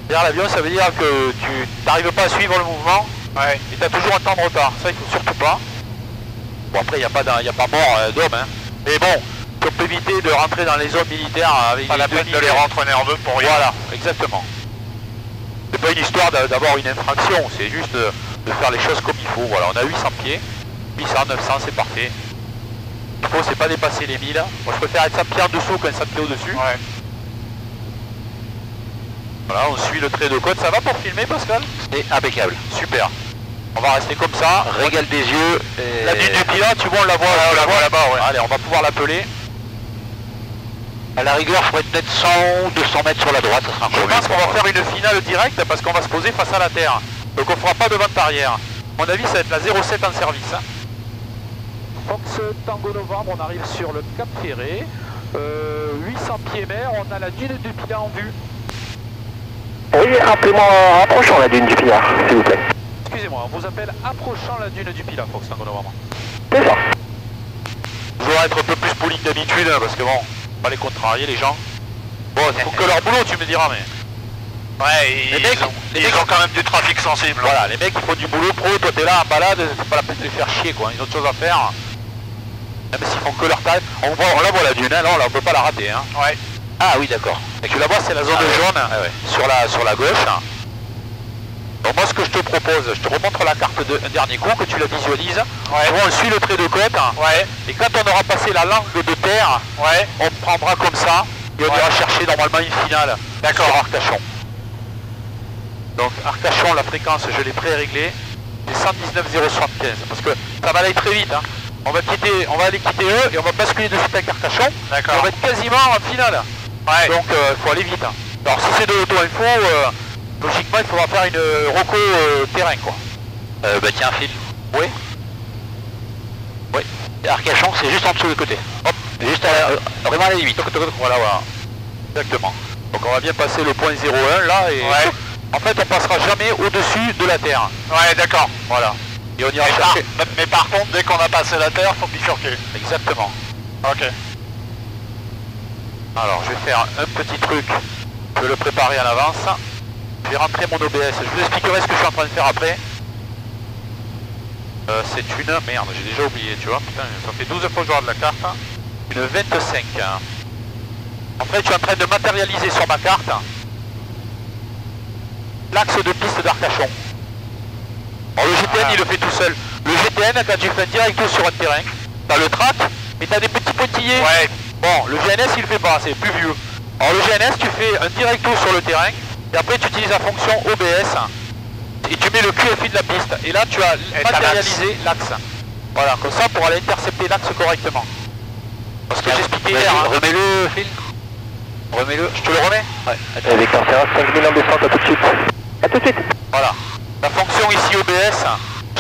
Derrière l'avion ça veut dire que tu n'arrives pas à suivre le mouvement. Ouais, et t'as toujours un temps de retard, ça il faut surtout pas. Bon après il n'y a pas mort d'homme hein. Mais bon, on peut éviter de rentrer dans les zones militaires avec pas la peine de les rendre nerveux pour rien. Voilà, exactement. C'est pas une histoire d'avoir une infraction, c'est juste de faire les choses comme il faut. Voilà, on a 800 pieds, 800, 900 c'est parfait. Il faut c'est pas dépasser les 1000. Moi je préfère être 100 pieds en dessous qu'un 100 pieds au-dessus. Ouais. Voilà, on suit le trait de côte, ça va pour filmer Pascal? C'est impeccable, super. On va rester comme ça, régale des yeux. Et... La dune du Pilat, tu vois, on la voit, là-bas. Ouais. Allez, on va pouvoir l'appeler. À la rigueur, il faudrait peut-être 100 ou 200 mètres sur la droite, ça sera Je pense qu'on va faire une finale directe parce qu'on va se poser face à la terre. Donc on fera pas de vente arrière. À mon avis, ça va être la 07 en service. Hein. Fox Tango Novembre, on arrive sur le Cap Ferré. 800 pieds mer, on a la dune du Pilat en vue. Oui, rappelez-moi approchant la dune du Pilat, s'il vous plaît. Excusez-moi, on vous appelle approchant la dune du Pilat, Fox Tango Novembre. C'est ça. Je voudrais être un peu plus poli que d'habitude, parce que bon, pas les contrarier les gens. Bon, il faut que leur boulot, tu me diras, mais... Ouais, ils ont quand même du trafic sensible. Voilà, les mecs ils font du boulot pro, toi t'es là en balade, c'est pas la peine de les faire chier quoi, ils ont autre chose à faire. Même s'ils font que leur taille, on la voit la dune, hein, là on peut pas la rater. Hein. Ouais. Ah oui d'accord. Et tu la vois c'est la zone jaune sur la gauche. Donc moi ce que je te propose, je te remontre la carte un dernier coup, que tu la visualises. Ouais. Tu vois, on suit le trait de côte. Ouais. Et quand on aura passé la langue de terre, on prendra comme ça et on ira chercher normalement une finale. D'accord. Sur Arcachon. Donc Arcachon, la fréquence je l'ai pré-réglée. C'est 119 075 parce que ça va aller très vite. Hein. On va aller quitter eux et on va basculer de suite avec Arcachon. D'accord. On va être quasiment en finale. Ouais. Donc il faut aller vite. Hein. Alors si c'est de l'auto-info, logiquement il faudra faire une roco terrain quoi. Bah tiens file. Oui. Oui. Arcachon c'est juste en dessous de côté. Hop, juste vraiment à la limite. Voilà. Exactement. Donc on va bien passer le point 01 là et en fait on passera jamais au-dessus de la terre. Ouais d'accord. Voilà. Et on ira chercher. Mais par contre dès qu'on a passé la terre, faut bifurquer. Exactement. Ok. Alors je vais faire un petit truc, je vais le préparer en avance. Je vais rentrer mon OBS, je vous expliquerai ce que je suis en train de faire après. C'est une... Merde, j'ai déjà oublié, tu vois. Putain, ça fait 12 fois que je regarde la carte. Une 25. En fait, je suis en train de matérialiser sur ma carte l'axe de piste d'Arcachon. Alors le GTN, il le fait tout seul. Le GTN, quand tu fais un directo sur un terrain, t'as le track, mais t'as des petits pointillés. Ouais. Bon, le GNS, il le fait pas, c'est plus vieux. Alors le GNS, tu fais un directo sur le terrain, et après tu utilises la fonction OBS, et tu mets le QFI de la piste. Et là, tu as matérialisé l'axe. Voilà, comme ça, pour aller intercepter l'axe correctement. Parce que j'expliquais hier. Hein. Remets-le, Phil. Remets-le. Je te le remets. Ouais. Victor Sierra, 5000 en descente, à tout de suite. À tout de suite. Voilà. La fonction ici OBS,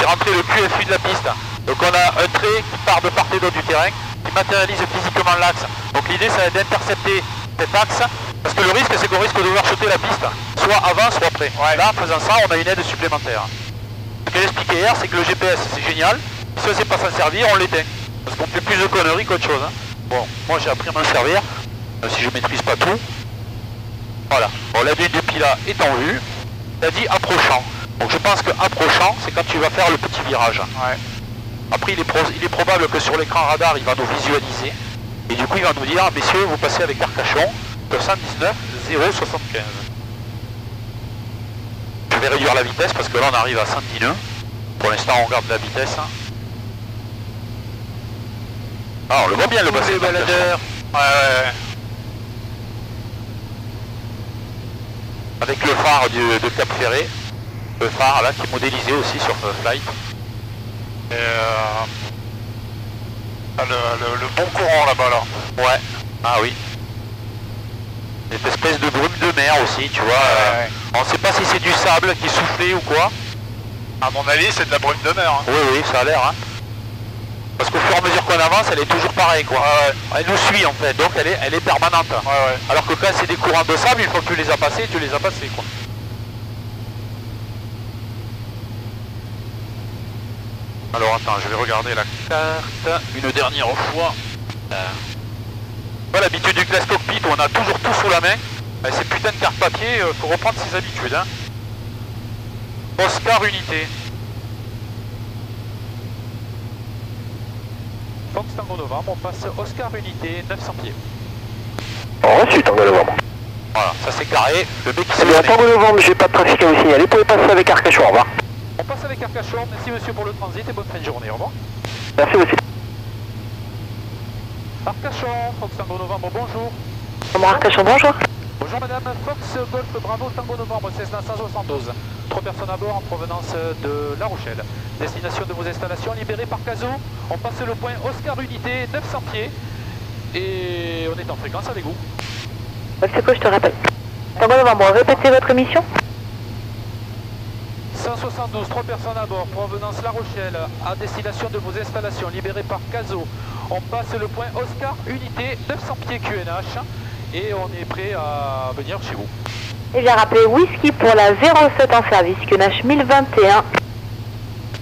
c'est rentrer le QFU de la piste. Donc on a un trait qui part de part et d'autre du terrain, qui matérialise physiquement l'axe. Donc l'idée c'est d'intercepter cet axe, parce que le risque c'est qu'on risque d'overshotter la piste, soit avant, soit après. Ouais. Là, en faisant ça, on a une aide supplémentaire. Ce que j'expliquais hier, c'est que le GPS c'est génial, si on ne sait pas s'en servir, on l'éteint. Parce qu'on fait plus de conneries qu'autre chose. Hein. Bon, moi j'ai appris à m'en servir, même si je maîtrise pas tout. Voilà, bon, la dune depuis là est en vue, t'as dit approchant. Donc je pense que approchant, c'est quand tu vas faire le petit virage. Ouais. Après il est probable que sur l'écran radar il va nous visualiser. Et du coup il va nous dire, messieurs, vous passez avec Arcachon de 119 075. Je vais réduire la vitesse parce que là on arrive à 110 nœuds. Pour l'instant on garde la vitesse. Ah, on le voit bien le bassin baladeur. Ouais. Avec le phare de Cap Ferré. Le phare là qui est modélisé aussi sur Flight. Et le bon courant là-bas là. Ouais. Ah oui. Cette espèce de brume de mer aussi, tu vois. Ouais. On ne sait pas si c'est du sable qui soufflait ou quoi. À mon avis c'est de la brume de mer. Hein. Oui, ça a l'air. Hein. Parce qu'au fur et à mesure qu'on avance, elle est toujours pareille quoi. Ouais. Elle nous suit en fait, donc elle est permanente. Ouais. Alors que quand c'est des courants de sable, une fois que tu les as passés, tu les as passés quoi. Alors attends, je vais regarder la carte une dernière fois. Voilà l'habitude du class cockpit où on a toujours tout sous la main. Avec ces putains de cartes papier, faut reprendre ses habitudes. Hein. Oscar unité. Fox Tango Novembre, on passe Oscar unité 900 pieds. Reçu Tango Novembre. Voilà, ça c'est carré. Le mec qui s'est donné. Tango Novembre, j'ai pas de trafic à vous signaler. Vous pouvez passer avec Arcachon, au revoir. On passe avec Arcachon, merci monsieur pour le transit et bonne fin de journée, au revoir. Merci aussi. Arcachon, Fox Tango Novembre, bonjour. Arcachon, bonjour. Bonjour madame, Fox Golf Bravo Tango Novembre 16972. 3 personnes à bord en provenance de La Rochelle. Destination de vos installations libérées par Caso. On passe le point Oscar unité 900 pieds. Et on est en fréquence avec vous. C'est quoi, je te rappelle. Tango Novembre, répétez votre émission. 172, 3 personnes à bord, provenance La Rochelle, à destination de vos installations libérées par Caso. On passe le point Oscar unité 900 pieds QNH. Et on est prêt à venir chez vous. Et bien rappelez Whisky pour la 07 en service, QNH 1021.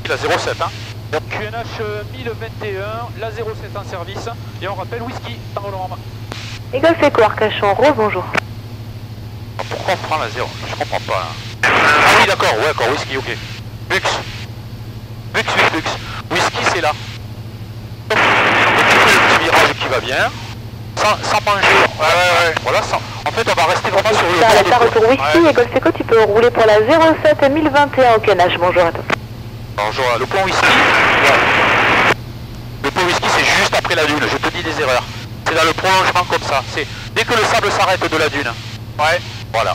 La 07, hein. Donc QNH 1021, la 07 en service. Et on rappelle Whisky, Tango Novembre. Et Golf Echo Arcachon, Rose, bonjour. Pourquoi on prend la 0? Je comprends pas. Hein. Ah oui, d'accord, ouais, d'accord, Whisky, ok. Bux. Whisky, c'est là. Donc tu fais le petit virage qui va bien. Sans manger. Ouais. Voilà, en fait, on va rester vraiment sur le bord. La retour Whisky et Golf Echo, tu peux rouler pour la 07 1021 au QNH. Bonjour à toi. Bonjour, le pont Whisky. Ouais. Le pont Whisky, c'est juste après la dune. Je te dis des erreurs. C'est dans le prolongement comme ça. C'est dès que le sable s'arrête de la dune. Ouais. Voilà.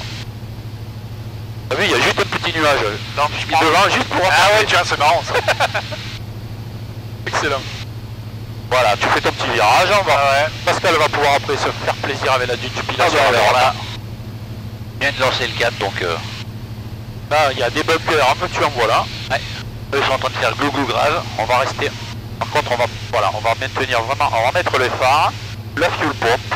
T'as vu, il y a juste un petit nuage. Donc, je suis devant juste pour... Ah ouais, tiens, c'est marrant ça. Excellent. Voilà, tu fais ton petit virage, Pascal va pouvoir après se faire plaisir avec la dune du pilote. Alors là, vient de lancer le 4, donc là il y a des bunkers, un peu tu en voilà. Ouais. Eux sont en train de faire glou grave, on va rester. Par contre on va maintenir vraiment, on va mettre les phares, la fuel pump,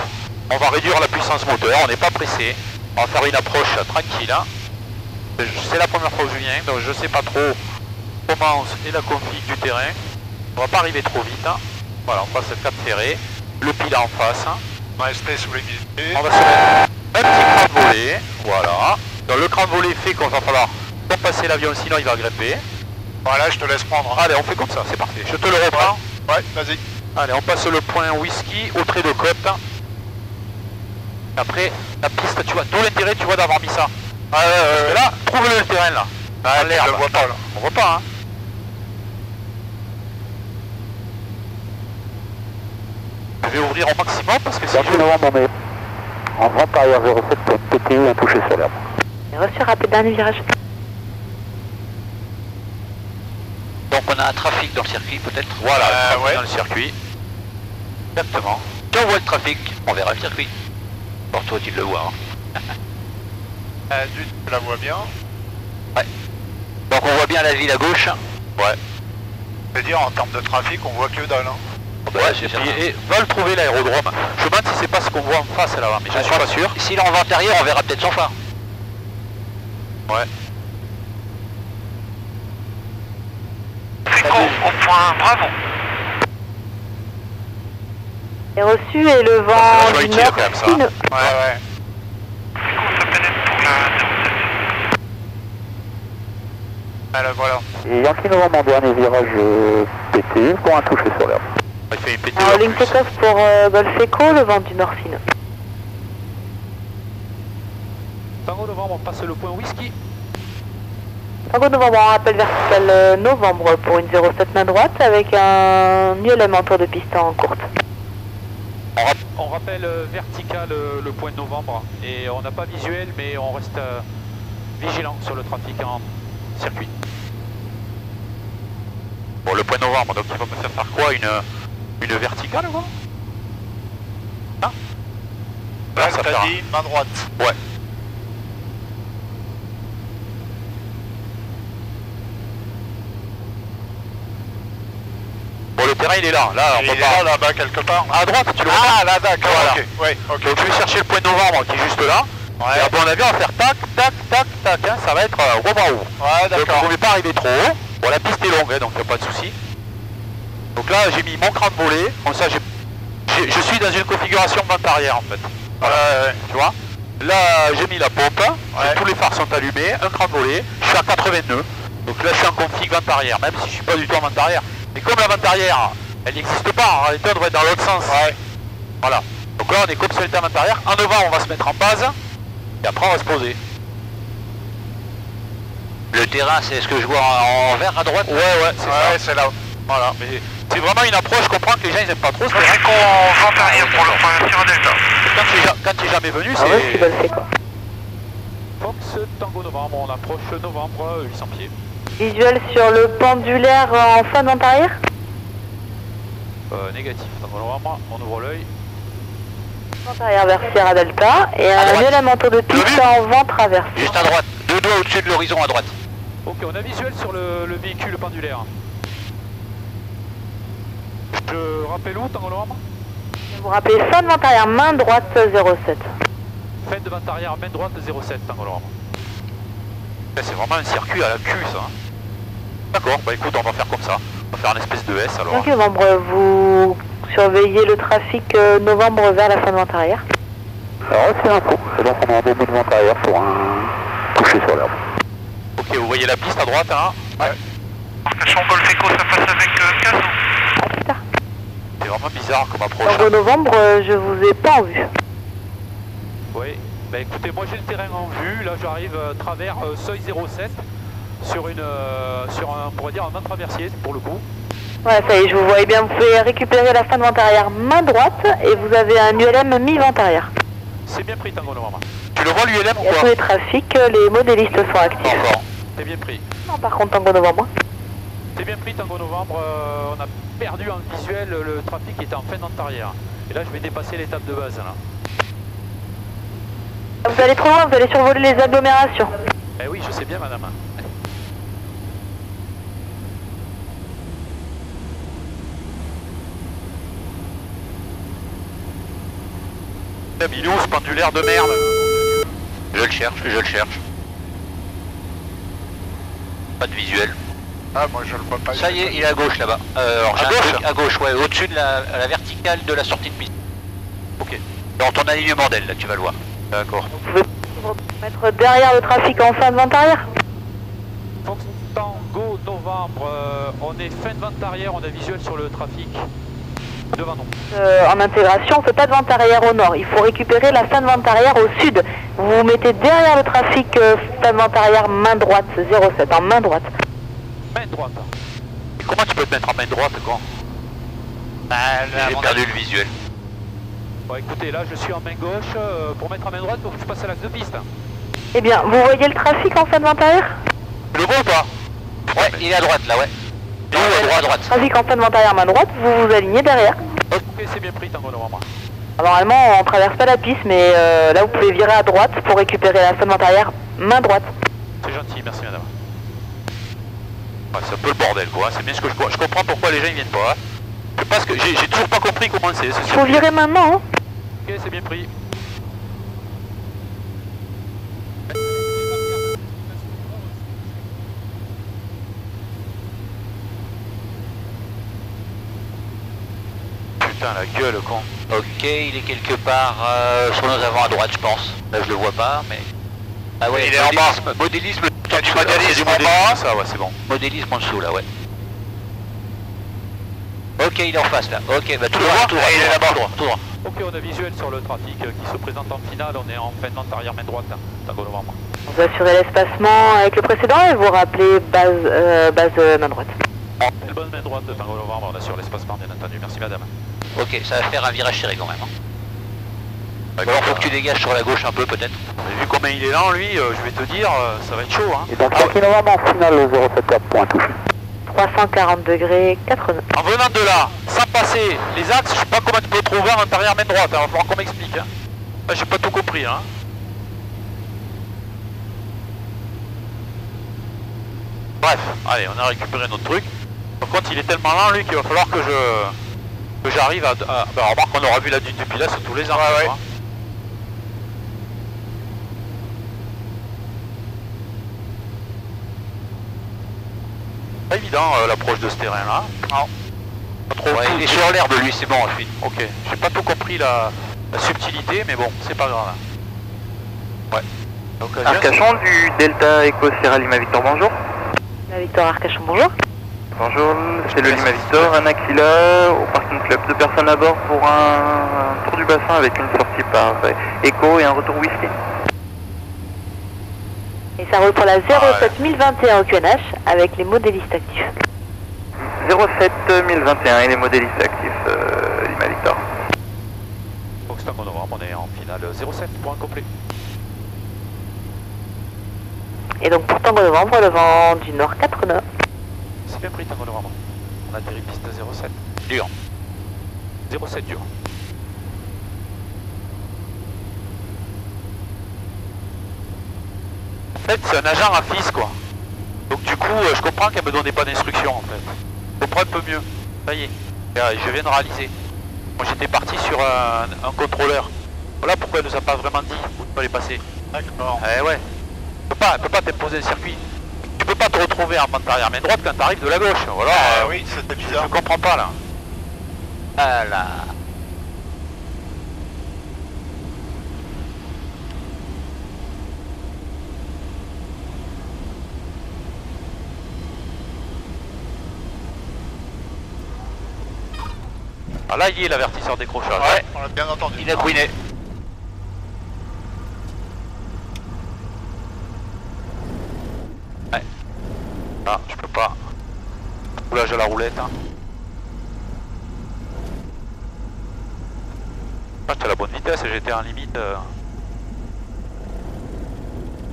on va réduire la puissance moteur, on n'est pas pressé, on va faire une approche tranquille. Hein. C'est la première fois que je viens, donc je sais pas trop comment est la config du terrain. On va pas arriver trop vite. Hein. Voilà, on passe le Cap Ferré, le pile en face. Hein. On va rester sous les guillemets. On va se mettre un petit cran de volée, voilà. Donc le cran de volée fait qu'on va falloir passer l'avion, sinon il va grimper. Voilà, je te laisse prendre. Allez, on fait comme ça, c'est parfait. Je te le reprends. Ouais, vas-y. Allez, on passe le point Whisky au trait de côte. Après, la piste, tu vois, d'où l'intérêt, tu vois, d'avoir mis ça. Là, trouve-le le terrain, là. Ah, l'air, on voit pas, là. On voit pas, hein. Je vais ouvrir au maximum parce que si je... novembre, on est en vente arrière 07 pour PTU en touche solaire. Reçu rapide, dernier virage. Donc on a un trafic dans le circuit peut-être. Voilà, ouais. Dans le circuit. Exactement. Si on voit le trafic, on verra le circuit. Pour toi tu le vois. Hein. Tu la vois bien. Ouais. Donc on voit bien la ville à gauche. Ouais. C'est-à-dire en termes de trafic, on voit que dalle. Hein. Ouais, c'est certain. Et veulent trouver l'aérodrome. Je me demande si c'est pas ce qu'on voit en face là-bas, mais je suis pas sûr. S'il est en vent arrière, on verra peut-être son phare. Ouais. C'est con, au point Bravo. Et reçu et le vent du nord. Quand même, ça. Ouais. Ça pénètre pour la 07. Alors voilà. Et Yankee Novembre en dernier virage pété pour un toucher sur l'herbe. Il fait une pété. Alors, ligne take-off pour Golf Echo, le vent du nord fine. Tango Novembre, on passe le point whisky. Tango Novembre en rappel vertical novembre pour une 07 main droite avec un ULM en tour de piste en courte. On rappelle vertical le point de novembre et on n'a pas visuel mais on reste vigilant sur le trafic en circuit. Bon, le point novembre, donc il va me faire quoi, une verticale quoi? Hein? Là, ça t'as dit main droite. Ouais. Bon, le terrain il est là, Il est là, là-bas quelque part. À droite, tu le vois? Ah, là, d'accord, voilà. ok. Ouais, ok. Donc je vais chercher le point novembre qui est juste là. Ouais. Et à mon avis, on va faire tac, tac, tac, tac. Hein, ça va être waouh. Ouais, Donc d'accord. on ne veut pas arriver trop haut. Bon, la piste est longue, hein, donc il n'y a pas de souci. Donc là, j'ai mis mon cran de volée. Comme ça, je suis dans une configuration vente arrière en fait. Tu vois? Là, j'ai mis la pompe. Tous les phares sont allumés. Un cran de volée. Je suis à 80 nœuds. Donc là, je suis en config vente arrière, même si je suis pas du tout en vente arrière. Mais comme la vente arrière, elle n'existe pas. En réalité, on devrait être dans l'autre sens. Ouais. Voilà. Donc là, on est comme si on était en vente arrière. En devant, on va se mettre en base. Et après, on va se poser. Le terrain, c'est ce que je vois en vert à droite? Ouais, C'est là. Voilà. Mais c'est vraiment une approche, je comprends que les gens ils aiment pas trop. C'est vrai qu'on vente arrière pour le point Sierra Delta. Quand tu es jamais venu, Ah ouais, c'est Golf Echo. Fox Tango Novembre, on approche novembre 800 pieds. Visuel sur le pendulaire en fin de vente arrière. Négatif, Tango Novembre, on ouvre l'œil. Vente arrière vers Sierra Delta et un droite. ULM en tour de piste en vent traversé. Juste à droite, 2 doigts au-dessus de l'horizon à droite. Ok, on a visuel sur le véhicule pendulaire. Je rappelle où, Tango Novembre? Vous rappelez fin de vente arrière, main droite 07. Fin de vente arrière, main droite 07, Tango Novembre. c'est vraiment un circuit à la cul ça. D'accord, bah écoute, on va faire comme ça. On va faire une espèce de S alors. Donc novembre, vous surveillez le trafic novembre vers la fin de vente arrière. Alors c'est l'info, c'est donc on est en début de vente arrière pour un toucher sur l'herbe. Ok, vous voyez la piste à droite hein? Ouais. Station Golf Echo, ça passe avec Caso. À plus tard. C'est vraiment bizarre comme approche. Donc novembre, je vous ai pas en vue. Oui, bah écoutez, moi j'ai le terrain en vue, là j'arrive travers seuil 07 sur un, on pourrait dire un vent traversier pour le coup. Voilà, ça y est, je vous voyais bien, vous pouvez récupérer la fin de vente arrière main droite et vous avez un ULM mi-vente arrière. C'est bien pris Tango Novembre. Tu le vois l'ULM ou Il y a tous quoi? les trafics, les modélistes sont actifs. Encore. C'est bien pris. Non, par contre, Tango Novembre. C'est bien pris Tango Novembre, on a perdu en visuel le trafic qui était en fin de vente arrière. Et là je vais dépasser l'étape de base là. Vous allez trop loin, vous allez survoler les agglomérations. Eh oui, je sais bien madame. Il est où ce pendulaire de merde? Je le cherche. Pas de visuel. Ah, moi je le vois pas. Ça y est, il est à gauche là-bas. À gauche, ouais, au-dessus de la verticale de la sortie de piste. Ok. Dans ton alignement d'aile, là, tu vas le voir. D'accord. Vous pouvez vous mettre derrière le trafic en fin de vente arrière. Fox Tango Novembre, on est fin de vente arrière, on a visuel sur le trafic devant nous. En intégration, on ne fait pas de vente arrière au nord. Il faut récupérer la fin de vente arrière au sud. Vous vous mettez derrière le trafic fin de vente arrière main droite 07, en main droite. Main droite. Et comment tu peux te mettre en main droite quand? J'ai perdu le visuel. Bon écoutez, là je suis en main gauche, pour mettre en main droite, il faut que je passe à l'axe de piste. Eh bien, vous voyez le trafic en fin de vente arrière? Le vois ou pas? Ouais, il est à droite là, ouais. Il est à droite. Trafic en fin de vente arrière main droite, vous vous alignez derrière. Ok, c'est bien pris Tango Novembre. Normalement, on traverse pas la piste, mais là vous pouvez virer à droite pour récupérer la fin de vente arrière main droite. C'est gentil, merci madame. Ouais, c'est un peu le bordel quoi, c'est bien ce que je comprends pourquoi les gens ils viennent pas. Hein. Je sais pas ce que j'ai toujours pas compris comment c'est. Faut virer maintenant, hein. Ok, c'est bien pris. Putain la gueule con. Ok, il est quelque part sur nos avants à droite, je pense. Là, je le vois pas, mais... Ah ouais, il est en bas. Modélisme, Il y a du modélisme en bas. Ça, ouais, c'est bon. modélisme en dessous, là, ouais. Ok, il est en face, là. Ok, bah tout droit, il est là-bas. tout droit. Ok, on a visuel sur le trafic qui se présente en finale, on est en freinant arrière main droite, Tango Novembre. Vous assurez l'espacement avec le précédent et vous rappelez base main droite. C'est le bonne main droite de Tango Novembre, on assure l'espacement bien entendu, merci madame. Ok, ça va faire un virage serré quand même. Alors faut que tu dégages sur la gauche un peu peut-être. Vu combien il est lent lui, je vais te dire, ça va être chaud hein. Et donc, Yankee Novembre en finale, 074, point touché. 340 degrés, 4 nœuds. En venant de là, sans passer les axes, je sais pas comment tu peux trouver en arrière main droite, il va falloir qu'on m'explique. Hein. Là, j'ai pas tout compris. Hein. Bref, allez, on a récupéré notre truc. Par contre, il est tellement lent lui qu'il va falloir que j'arrive à... Bah, remarque qu'on aura vu la dune depuis là sur tous les ans. Ouais, ouais. Pas évident l'approche de ce terrain là. Non. Pas trop Ouais, il est sur l'herbe lui, c'est bon, je suis. Ok, j'ai pas tout compris la subtilité, mais bon, c'est pas grave. Ouais. Arcachon du Delta Echo Sierra Lima Victor, bonjour. La Victor Arcachon, bonjour. Bonjour, c'est le Lima Victor, un Aquila au parking club. 2 personnes à bord pour un tour du bassin avec une sortie par Echo et un retour whisky. Et ça roule pour la 07021 au QNH avec les modélistes actifs. 07021 et les modélistes actifs Lima Victor. Fox Tango Novembre, on est en finale 07, point complet. Et donc pour Tango Novembre, le vent du nord 4 nœuds. C'est bien pris Tango Novembre. On atterrit piste 07. Dur. 07 dur. En fait, c'est un agent à fils quoi. Donc du coup, je comprends qu'elle me donnait pas d'instructions en fait. Je comprends un peu mieux. Ça y est, je viens de réaliser. Moi j'étais parti sur un contrôleur. Voilà pourquoi elle nous a pas vraiment dit où il fallait passer. D'accord. Eh ouais. Elle peut pas t'imposer un circuit. Tu peux pas te retrouver en bande arrière main droite quand t'arrives de la gauche. Voilà. Oui, c'était bizarre. Je comprends pas là. Ah là. Ah là il y est l'avertisseur décrochage. Ouais, on l'a bien entendu. Il a couiné. Ouais. Ah, je peux pas. Roulage à la roulette. Hein. Ah, j'étais à la bonne vitesse et j'étais en limite.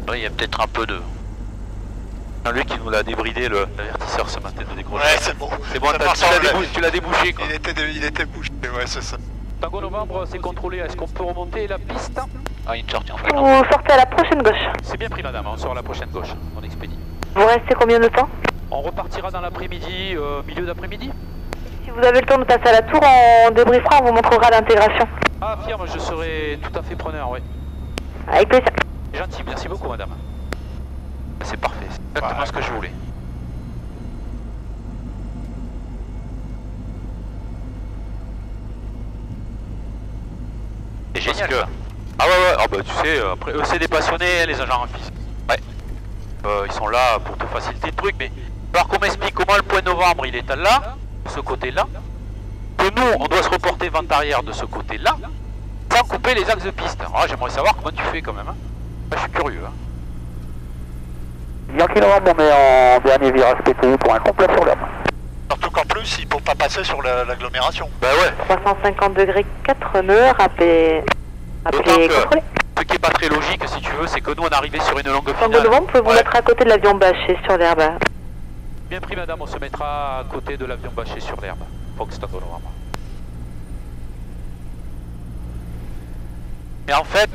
Oui, il y a peut-être un peu de... Lui qui nous l'a débridé l'avertisseur ce matin de décrochage. Ouais, c'est bon. C'est bon, tu l'as débouché quoi. Il était bouché, ouais, c'est ça. Tango Novembre, c'est contrôlé. Est-ce qu'on peut remonter la piste? Ah, une sortie en fait. Vous sortez à la prochaine gauche. C'est bien pris madame, on sort à la prochaine gauche. On expédie. Vous restez combien de temps? On repartira dans l'après-midi, milieu d'après-midi. Si vous avez le temps de passer à la tour, on débriefera, on vous montrera l'intégration. Ah, affirme, je serai tout à fait preneur, oui. Avec plaisir. Gentil, merci beaucoup madame. C'est parfait, c'est exactement ce que je voulais. C'est génial Que... ça. Ah ouais, ah bah tu sais, après eux c'est des passionnés, les agents en fils. Ouais. Ils sont là pour te faciliter le truc, mais alors qu'on m'explique comment le point novembre il est là, de ce côté-là, que nous on doit se reporter vent arrière de ce côté-là, sans couper les axes de piste. Alors j'aimerais savoir comment tu fais quand même. Hein. Je suis curieux. Hein. Yankee Novembre, on est en dernier virage PTU pour un complet sur l'herbe. Surtout qu'en plus, il ne peut pas passer sur l'agglomération. Bah ouais. 350 degrés, 4 nœuds, rappelez contrôlé. Ce qui est pas très logique si tu veux, c'est que nous on est arrivé sur une longue Tango finale. Novembre, vous pouvez vous mettre à côté de l'avion bâché sur l'herbe. Bien pris madame, on se mettra à côté de l'avion bâché sur l'herbe. Fox Tango Novembre. Mais en fait,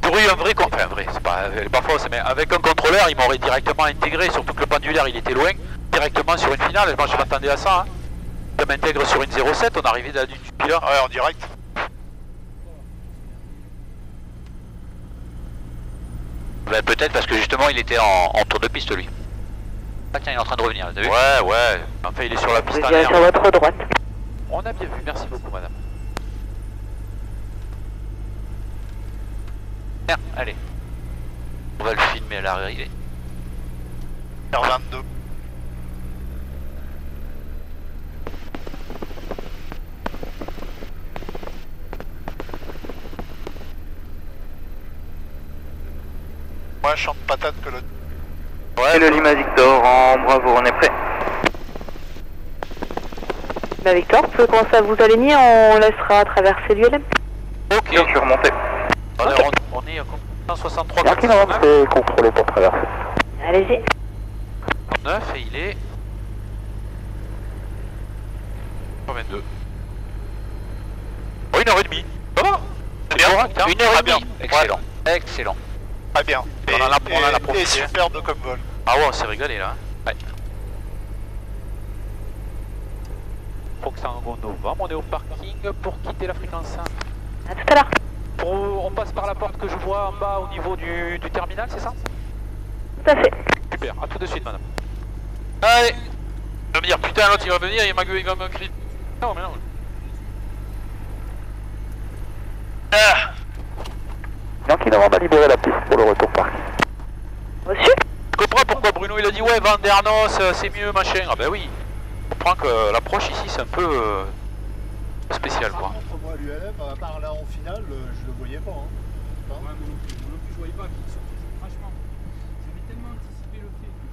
j'aurais eu un vrai, c'est pas fausse, mais avec un contrôleur, il m'aurait directement intégré, surtout que le pendulaire il était loin. directement sur une finale, moi je m'attendais à ça. Hein. Ça m'intègre sur une 07, on est arrivé du pilote. Ouais, en direct. Ben, peut-être parce que justement il était en tour de piste lui. Ah tiens, il est en train de revenir, t'as vu? Ouais. Enfin, il est sur la piste Vous arrière. sur votre droite. On a bien vu, merci beaucoup madame. Bien, allez. On va le filmer à l'arrivée. R22. Moi, je chante patate que le... Ouais, le Lima Victor en bravo, on est prêt. La Victor, vous pouvez commencer à vous aligner, on laissera traverser l'ULM. Ok. Je suis remonté. Alors, on est à 163. Yankee Novembre, c'est contrôlé pour traverser. Allez-y. 9 et il est 122. Oh, 1h30. Ça va? C'est bien. Correct, hein? 1h30. Excellent. Ouais. Excellent. Très bien. On en a profité. Et superbe comme vol. Ah ouais, on s'est régalé là. Hein. Ouais. Proxango novembre, on est au parking pour quitter la fréquence 1. À tout à l'heure. On passe par la porte que je vois en bas au niveau du terminal, c'est ça? Tout à fait. Super, à tout de suite madame. Allez. Il va me dire putain l'autre il va venir, il va me crier. Non mais non. Yankee Novembre a libéré la piste pour le retour parking. Reçu. Je comprends pourquoi Bruno il a dit ouais Vandernos c'est mieux machin. Ah bah oui. Je comprends que l'approche ici c'est un peu spécial quoi. Par contre moi l'ULM, à part là en finale, je le voyais pas. Hein. Ouais, moi non plus, je voyais pas. Franchement, j'avais tellement anticipé le fait que